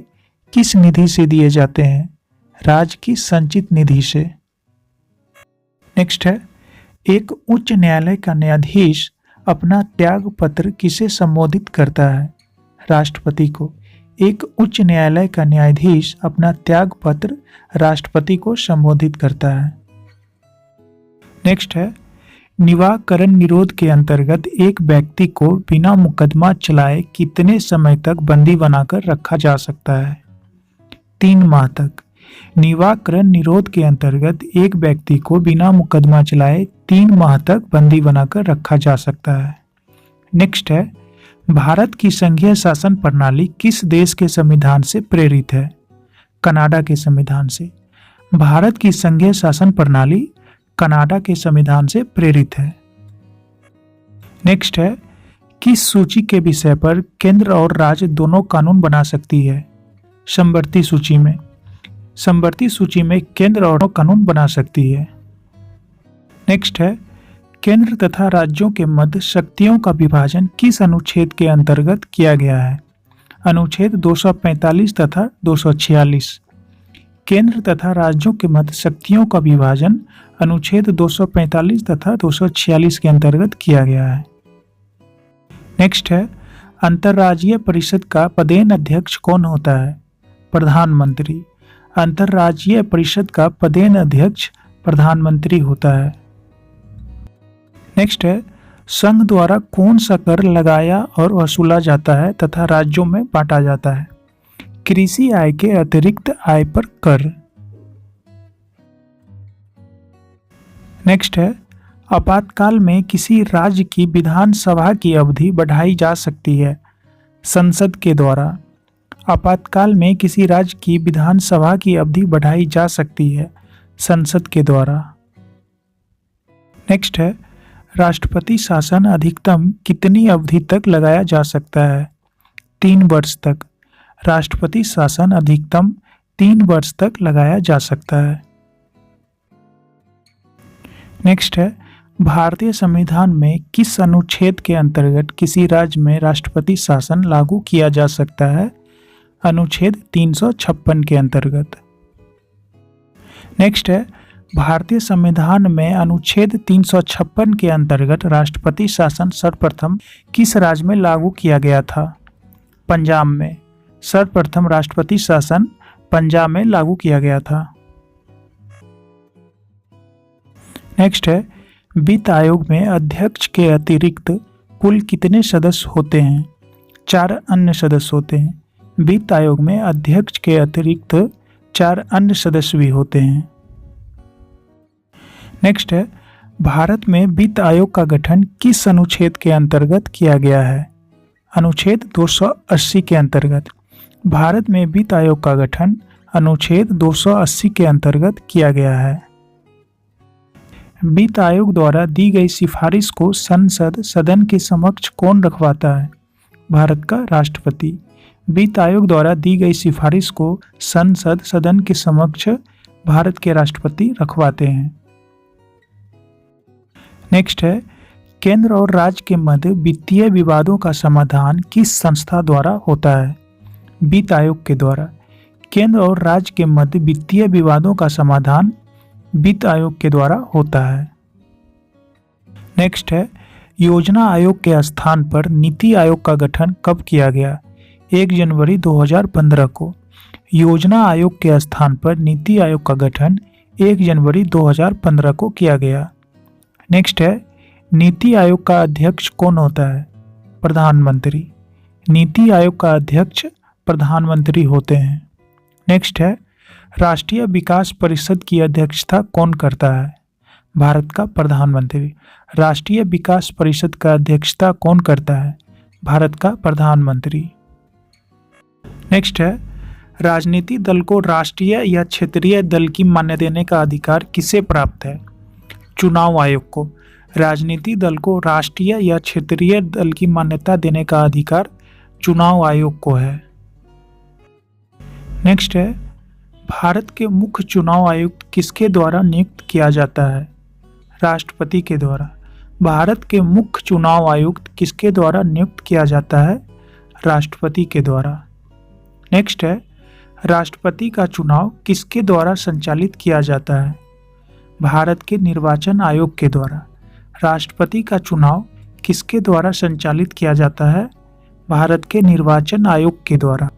किस निधि से दिए जाते हैं? राज्य की संचित निधि से। नेक्स्ट है, एक उच्च न्यायालय का न्यायाधीश अपना त्याग पत्र किसे संबोधित करता है? राष्ट्रपति को। एक उच्च न्यायालय का न्यायाधीश अपना त्याग पत्र राष्ट्रपति को संबोधित करता है। नेक्स्ट है, निवाकरण निरोध के अंतर्गत एक व्यक्ति को बिना मुकदमा चलाए कितने समय तक बंदी बनाकर रखा जा सकता है? 3 माह तक। निवाकरण निरोध के अंतर्गत एक व्यक्ति को बिना मुकदमा चलाए 3 माह तक बंदी बनाकर रखा जा सकता है। नेक्स्ट है, भारत की संघीय शासन प्रणाली किस देश के संविधान से प्रेरित है? कनाडा के संविधान से। भारत की संघीय शासन प्रणाली कनाडा के संविधान से प्रेरित है। नेक्स्ट है, किस सूची के विषय पर केंद्र और राज्य दोनों कानून बना सकती है? समवर्ती सूची में। समवर्ती सूची में केंद्र और कानून बना सकती है। नेक्स्ट है, केंद्र तथा राज्यों के मध्य शक्तियों का विभाजन किस अनुच्छेद के अंतर्गत किया गया है? अनुच्छेद 245 तथा 246। केंद्र तथा राज्यों के मध्य शक्तियों का विभाजन अनुच्छेद 245 तथा 246 के अंतर्गत किया गया है। नेक्स्ट है, अंतर्राज्यीय परिषद का पदेन अध्यक्ष कौन होता है? प्रधानमंत्री। अंतर्राज्यीय परिषद का पदेन अध्यक्ष प्रधानमंत्री होता है। नेक्स्ट है, संघ द्वारा कौन सा कर लगाया और वसूला जाता है तथा राज्यों में बांटा जाता है? कृषि आय के अतिरिक्त आय पर कर। नेक्स्ट है, आपातकाल में किसी राज्य की विधानसभा की अवधि बढ़ाई जा सकती है संसद के द्वारा। आपातकाल में किसी राज्य की विधानसभा की अवधि बढ़ाई जा सकती है संसद के द्वारा। नेक्स्ट है, राष्ट्रपति शासन अधिकतम कितनी अवधि तक लगाया जा सकता है? 3 वर्ष तक। राष्ट्रपति शासन अधिकतम 3 वर्ष तक लगाया जा सकता है। नेक्स्ट है, भारतीय संविधान में किस अनुच्छेद के अंतर्गत किसी राज्य में राष्ट्रपति शासन लागू किया जा सकता है? अनुच्छेद 356 के अंतर्गत। नेक्स्ट है, भारतीय संविधान में अनुच्छेद 356 के अंतर्गत राष्ट्रपति शासन सर्वप्रथम किस राज्य में लागू किया गया था? पंजाब में। सर्वप्रथम राष्ट्रपति शासन पंजाब में लागू किया गया था। नेक्स्ट है, वित्त आयोग में अध्यक्ष के अतिरिक्त कुल कितने सदस्य होते हैं? 4 अन्य सदस्य होते हैं। वित्त आयोग में अध्यक्ष के अतिरिक्त 4 अन्य सदस्य भी होते हैं। नेक्स्ट है, भारत में वित्त आयोग का गठन किस अनुच्छेद के अंतर्गत किया गया है? अनुच्छेद 280 के अंतर्गत। भारत में वित्त आयोग का गठन अनुच्छेद 280 के अंतर्गत किया गया है। वित्त आयोग द्वारा दी गई सिफारिश को संसद सदन के समक्ष कौन रखवाता है? भारत का राष्ट्रपति। वित्त आयोग द्वारा दी गई सिफारिश को संसद सदन के समक्ष भारत के राष्ट्रपति रखवाते हैं। नेक्स्ट है, केंद्र और राज्य के मध्य वित्तीय विवादों का समाधान किस संस्था द्वारा होता है? वित्त आयोग के द्वारा। केंद्र और राज्य के मध्य वित्तीय विवादों का समाधान वित्त आयोग के द्वारा होता है। नेक्स्ट है, योजना आयोग के स्थान पर नीति आयोग का गठन कब किया गया? 1 जनवरी 2015 को। योजना आयोग के स्थान पर नीति आयोग का गठन 1 जनवरी 2015 को किया गया। नेक्स्ट है, नीति आयोग का अध्यक्ष कौन होता है? प्रधानमंत्री। नीति आयोग का अध्यक्ष प्रधानमंत्री होते हैं। नेक्स्ट है, राष्ट्रीय विकास परिषद की अध्यक्षता कौन करता है? भारत का प्रधानमंत्री। राष्ट्रीय विकास परिषद का अध्यक्षता कौन करता है? भारत का प्रधानमंत्री। नेक्स्ट है, राजनीतिक दल को राष्ट्रीय या क्षेत्रीय दल की मान्यता देने का अधिकार किसे प्राप्त है? चुनाव आयोग को। राजनीतिक दल को राष्ट्रीय या क्षेत्रीय दल की मान्यता देने का अधिकार चुनाव आयोग को है। नेक्स्ट है, भारत के मुख्य चुनाव आयुक्त किसके द्वारा नियुक्त किया जाता है? राष्ट्रपति के द्वारा। भारत के मुख्य चुनाव आयुक्त किसके द्वारा नियुक्त किया जाता है? राष्ट्रपति के द्वारा। नेक्स्ट है, राष्ट्रपति का चुनाव किसके द्वारा संचालित किया जाता है? भारत के निर्वाचन आयोग के द्वारा। राष्ट्रपति का चुनाव किसके द्वारा संचालित किया जाता है? भारत के निर्वाचन आयोग के द्वारा।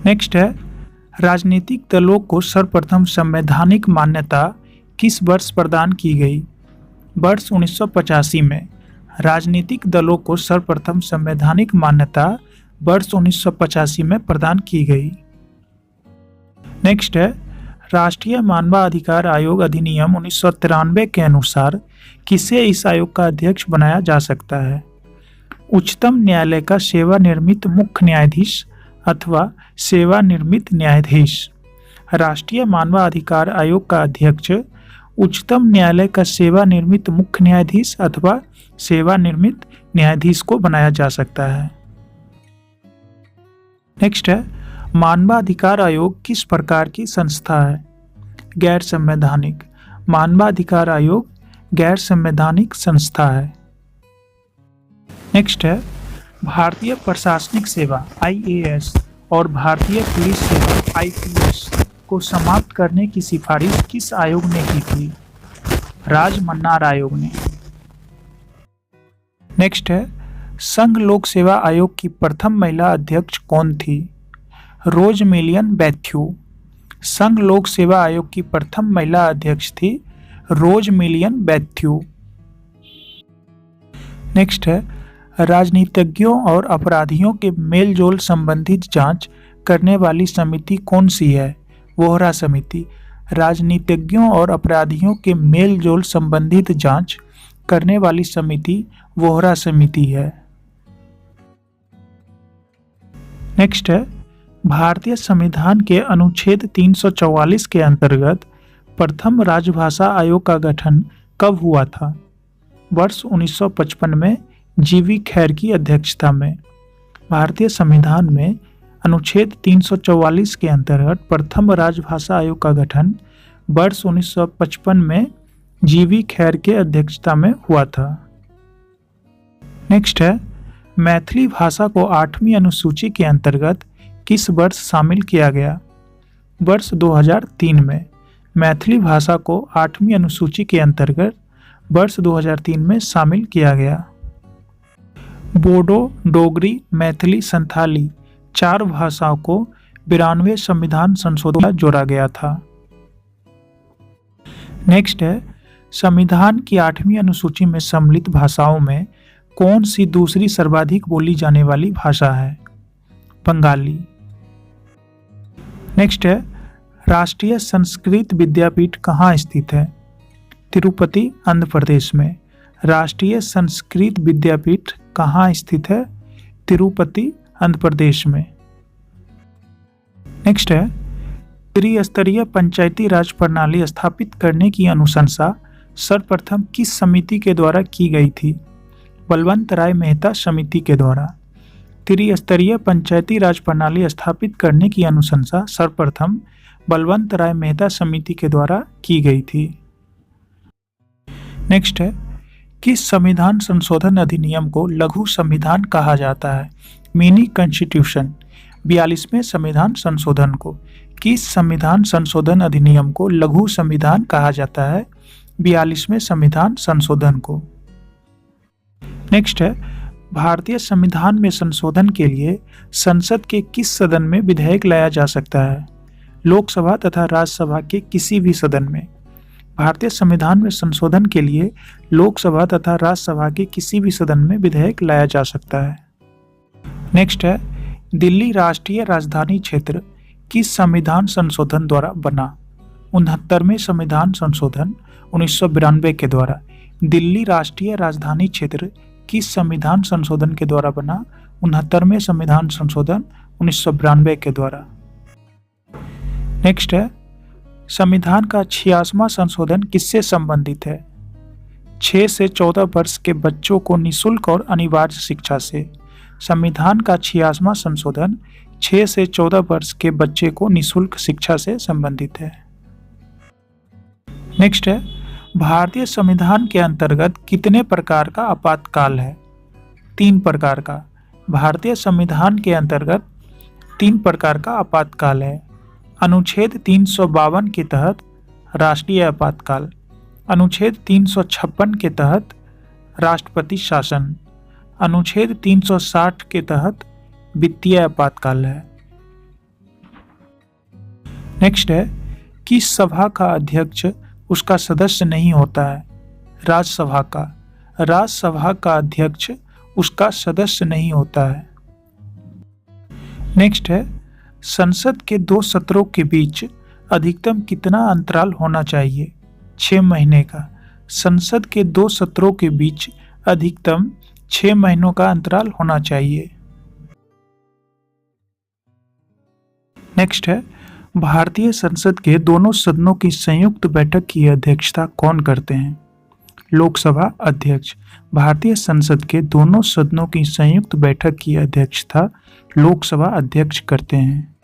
नेक्स्ट है, राजनीतिक दलों को सर्वप्रथम संवैधानिक मान्यता किस वर्ष प्रदान की गई? वर्ष 1985 में। राजनीतिक दलों को सर्वप्रथम संवैधानिक मान्यता वर्ष 1985 में प्रदान की गई। नेक्स्ट है, राष्ट्रीय मानवाधिकार आयोग अधिनियम 1993 के अनुसार किसे इस आयोग का अध्यक्ष बनाया जा सकता है? उच्चतम न्यायालय का सेवानिवृत्त मुख्य न्यायाधीश अथवा सेवानिवृत्त न्यायाधीश। राष्ट्रीय मानवाधिकार आयोग का अध्यक्ष उच्चतम न्यायालय का सेवानिवृत्त मुख्य न्यायाधीश अथवा सेवानिवृत्त न्यायाधीश को बनाया जा सकता है। नेक्स्ट है, मानवाधिकार आयोग किस प्रकार की संस्था है? गैर संवैधानिक। मानवाधिकार आयोग गैर संवैधानिक संस्था है। नेक्स्ट है, भारतीय प्रशासनिक सेवा IAS और भारतीय पुलिस सेवा IPS को समाप्त करने की सिफारिश किस आयोग ने की थी? राजमन्नार आयोग ने। नेक्स्ट है, संघ लोक सेवा आयोग की प्रथम महिला अध्यक्ष कौन थी? रोज मेलियन बैथ्यू। संघ लोक सेवा आयोग की प्रथम महिला अध्यक्ष थी रोज मेलियन बैथ्यू। नेक्स्ट है, राजनीतिज्ञों और अपराधियों के मेलजोल संबंधित जांच करने वाली समिति कौन सी है? वोहरा समिति। राजनीतिज्ञों और अपराधियों के मेलजोल संबंधित जांच करने वाली समिति वोहरा समिति है। नेक्स्ट है, भारतीय संविधान के अनुच्छेद 344 के अंतर्गत प्रथम राजभाषा आयोग का गठन कब हुआ था? वर्ष 1955 में जीवी खैर की अध्यक्षता में। भारतीय संविधान में अनुच्छेद 344 के अंतर्गत प्रथम राजभाषा आयोग का गठन वर्ष 1955 में जीवी खैर के अध्यक्षता में हुआ था। नेक्स्ट है, मैथिली भाषा को 8वीं अनुसूची के अंतर्गत किस वर्ष शामिल किया गया? वर्ष 2003 में। मैथिली भाषा को 8वीं अनुसूची के अंतर्गत वर्ष 2003 में शामिल किया गया। बोडो, डोगरी, मैथिली, संथाली 4 भाषाओं को 92वें संविधान संशोधन में जोड़ा गया था। नेक्स्ट है, संविधान की 8वीं अनुसूची में सम्मिलित भाषाओं में कौन सी दूसरी सर्वाधिक बोली जाने वाली भाषा है? बंगाली। नेक्स्ट है, राष्ट्रीय संस्कृत विद्यापीठ कहाँ स्थित है? तिरुपति, आंध्र प्रदेश में। राष्ट्रीय संस्कृत विद्यापीठ कहाँ स्थित है? तिरुपति, आंध्र प्रदेश में। नेक्स्ट है, त्रिस्तरीय पंचायती राज प्रणाली स्थापित करने की अनुशंसा सर्वप्रथम किस समिति के द्वारा की गई थी? बलवंत राय मेहता समिति के द्वारा। त्रिस्तरीय पंचायती राज प्रणाली स्थापित करने की अनुशंसा सर्वप्रथम बलवंत राय मेहता समिति के द्वारा की गई थी। नेक्स्ट है, किस संविधान संशोधन अधिनियम को लघु संविधान कहा जाता है? Mini constitution. 42वें संविधान संशोधन को किस संविधान संशोधन अधिनियम को लघु संविधान कहा जाता है? 42वें संविधान संशोधन को। नेक्स्ट है, भारतीय संविधान में संशोधन के लिए संसद के किस सदन में विधेयक लाया जा सकता है? लोकसभा तथा राज्यसभा के किसी भी सदन में। भारतीय संविधान में संशोधन के लिए लोकसभा तथा राज्यसभा के किसी भी सदन में विधेयक लाया जा सकता है। नेक्स्ट है, दिल्ली राष्ट्रीय राजधानी क्षेत्र किस संविधान संशोधन द्वारा बना? 69वें संविधान संशोधन 1992 के द्वारा। दिल्ली राष्ट्रीय राजधानी क्षेत्र किस संविधान संशोधन के द्वारा बना? 69वें संविधान संशोधन 1992 के द्वारा। नेक्स्ट है, संविधान का 86वां संशोधन किससे संबंधित है? 6 से 14 वर्ष के बच्चों को निःशुल्क और अनिवार्य शिक्षा से। संविधान का 86वां संशोधन 6 से 14 वर्ष के बच्चे को निःशुल्क शिक्षा से संबंधित है। नेक्स्ट है, भारतीय संविधान के अंतर्गत कितने प्रकार का आपातकाल है? 3 प्रकार का। भारतीय संविधान के अंतर्गत 3 प्रकार का आपातकाल है। अनुच्छेद 352 के तहत राष्ट्रीय आपातकाल, अनुच्छेद 356 के तहत राष्ट्रपति शासन, अनुच्छेद 360 के तहत वित्तीय आपातकाल है। नेक्स्ट है, किस सभा का अध्यक्ष उसका सदस्य नहीं होता है? राज्यसभा का। राज्यसभा का अध्यक्ष उसका सदस्य नहीं होता है। नेक्स्ट है, संसद के 2 सत्रों के बीच अधिकतम कितना अंतराल होना चाहिए? 6 महीने का। संसद के 2 सत्रों के बीच अधिकतम 6 महीनों का अंतराल होना चाहिए। नेक्स्ट है, भारतीय संसद के दोनों सदनों की संयुक्त बैठक की अध्यक्षता कौन करते हैं? लोकसभा अध्यक्ष। भारतीय संसद के दोनों सदनों की संयुक्त बैठक की अध्यक्षता लोकसभा अध्यक्ष करते हैं।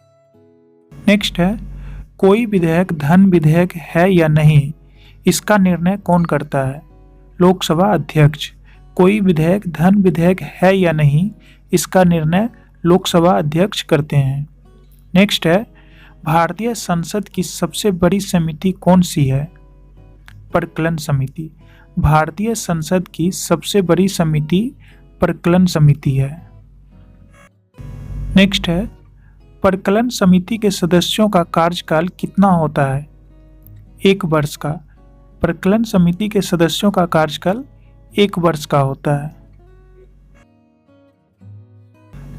नेक्स्ट है, कोई विधेयक धन विधेयक है या नहीं, इसका निर्णय कौन करता है? लोकसभा अध्यक्ष। कोई विधेयक धन विधेयक है या नहीं, इसका निर्णय लोकसभा अध्यक्ष करते हैं। नेक्स्ट है, भारतीय संसद की सबसे बड़ी समिति कौन सी है? प्रकलन समिति। भारतीय संसद की सबसे बड़ी समिति प्रकलन समिति है। नेक्स्ट है, प्रकलन समिति के सदस्यों का कार्यकाल कितना होता है? 1 वर्ष का। प्रकलन समिति के सदस्यों का कार्यकाल 1 वर्ष का होता है।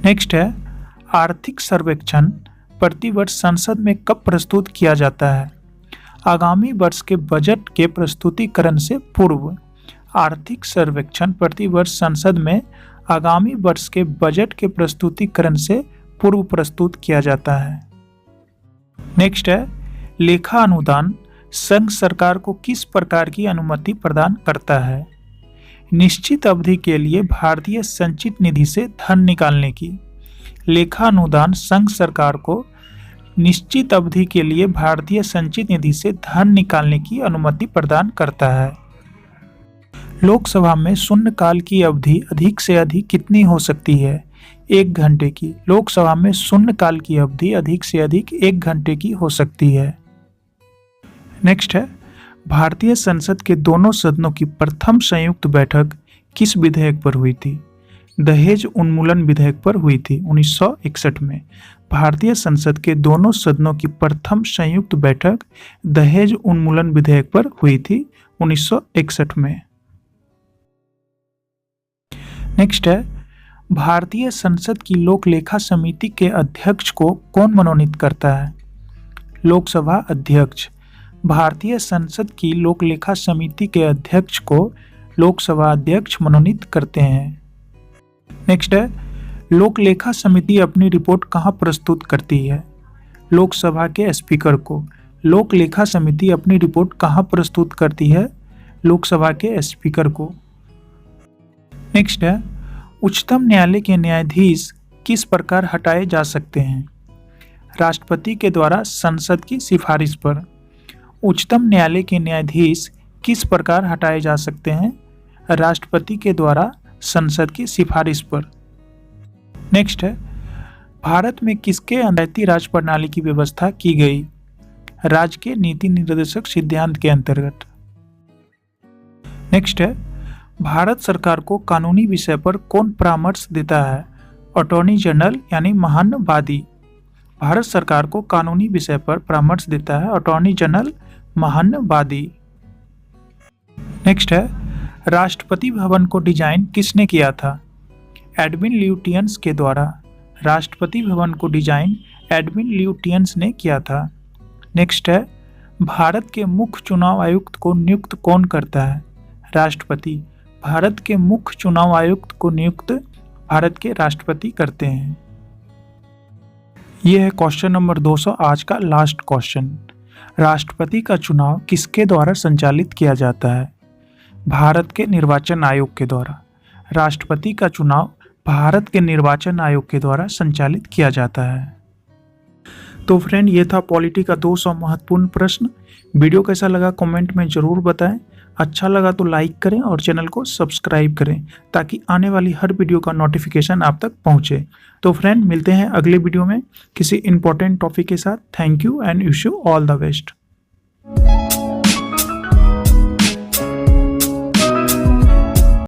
नेक्स्ट है, आर्थिक सर्वेक्षण प्रतिवर्ष संसद में कब प्रस्तुत किया जाता है? आगामी वर्ष के बजट के प्रस्तुतिकरण से पूर्व। आर्थिक सर्वेक्षण प्रतिवर्ष संसद में आगामी वर्ष के बजट के प्रस्तुतिकरण से पूर्व प्रस्तुत किया जाता है। नेक्स्ट है, लेखा अनुदान संघ सरकार को किस प्रकार की अनुमति प्रदान करता है? निश्चित अवधि के लिए भारतीय संचित निधि से धन निकालने की। लेखा अनुदान संघ सरकार को निश्चित अवधि के लिए भारतीय संचित निधि से धन निकालने की अनुमति प्रदान करता है। लोकसभा में शून्यकाल की अवधि अधिक से अधिक कितनी हो सकती है? 1 घंटे की। लोकसभा में शून्यकाल की अवधि अधिक से अधिक 1 घंटे की हो सकती है। नेक्स्ट है, भारतीय संसद के दोनों सदनों की प्रथम संयुक्त बैठक किस विधेयक पर हुई थी? दहेज उन्मूलन विधेयक पर हुई थी 1961 में। भारतीय संसद के दोनों सदनों की प्रथम संयुक्त बैठक दहेज उन्मूलन विधेयक पर हुई थी 1961 में। नेक्स्ट है, भारतीय संसद की लोक लेखा समिति के अध्यक्ष को कौन मनोनीत करता है? लोकसभा अध्यक्ष। भारतीय संसद की लोक लेखा समिति के अध्यक्ष को लोकसभा अध्यक्ष मनोनीत करते हैं। नेक्स्ट है, लोक लेखा समिति अपनी रिपोर्ट कहाँ प्रस्तुत करती है? लोकसभा के स्पीकर को। लोक लेखा समिति अपनी रिपोर्ट कहाँ प्रस्तुत करती है? लोकसभा के स्पीकर को। नेक्स्ट है, उच्चतम न्यायालय के न्यायाधीश किस प्रकार हटाए जा सकते हैं? राष्ट्रपति के द्वारा संसद की सिफारिश पर। उच्चतम न्यायालय के न्यायाधीश किस प्रकार हटाए जा सकते हैं? राष्ट्रपति के द्वारा संसद की सिफारिश पर। नेक्स्ट है, भारत में किसके अंतर्राष्ट्रीय राज प्रणाली की व्यवस्था की गई? राज्य के नीति निर्देशक सिद्धांत के अंतर्गत। नेक्स्ट है, भारत सरकार को कानूनी विषय पर कौन परामर्श देता है? अटॉर्नी जनरल यानी महानवादी। भारत सरकार को कानूनी विषय पर परामर्श देता है अटॉर्नी जनरल महानवादी। नेक्स्ट है, राष्ट्रपति भवन को डिजाइन किसने किया था? एडविन ल्यूटियंस के द्वारा। राष्ट्रपति भवन को डिजाइन एडविन ल्यूटियंस ने किया था। नेक्स्ट है, भारत के मुख्य चुनाव आयुक्त को नियुक्त कौन करता है? राष्ट्रपति। भारत के मुख्य चुनाव आयुक्त को नियुक्त भारत के राष्ट्रपति करते हैं। यह है क्वेश्चन नंबर 200, आज का लास्ट क्वेश्चन। राष्ट्रपति का चुनाव किसके द्वारा संचालित किया जाता है? भारत के निर्वाचन आयोग के द्वारा। राष्ट्रपति का चुनाव भारत के निर्वाचन आयोग के द्वारा संचालित किया जाता है। तो फ्रेंड, ये था पॉलिटी का 200 महत्वपूर्ण प्रश्न। वीडियो कैसा लगा कमेंट में जरूर बताएं। अच्छा लगा तो लाइक करें और चैनल को सब्सक्राइब करें ताकि आने वाली हर वीडियो का नोटिफिकेशन आप तक पहुंचे। तो फ्रेंड, मिलते हैं अगले वीडियो में किसी इंपॉर्टेंट टॉपिक के साथ। Thank you and wish you all the best.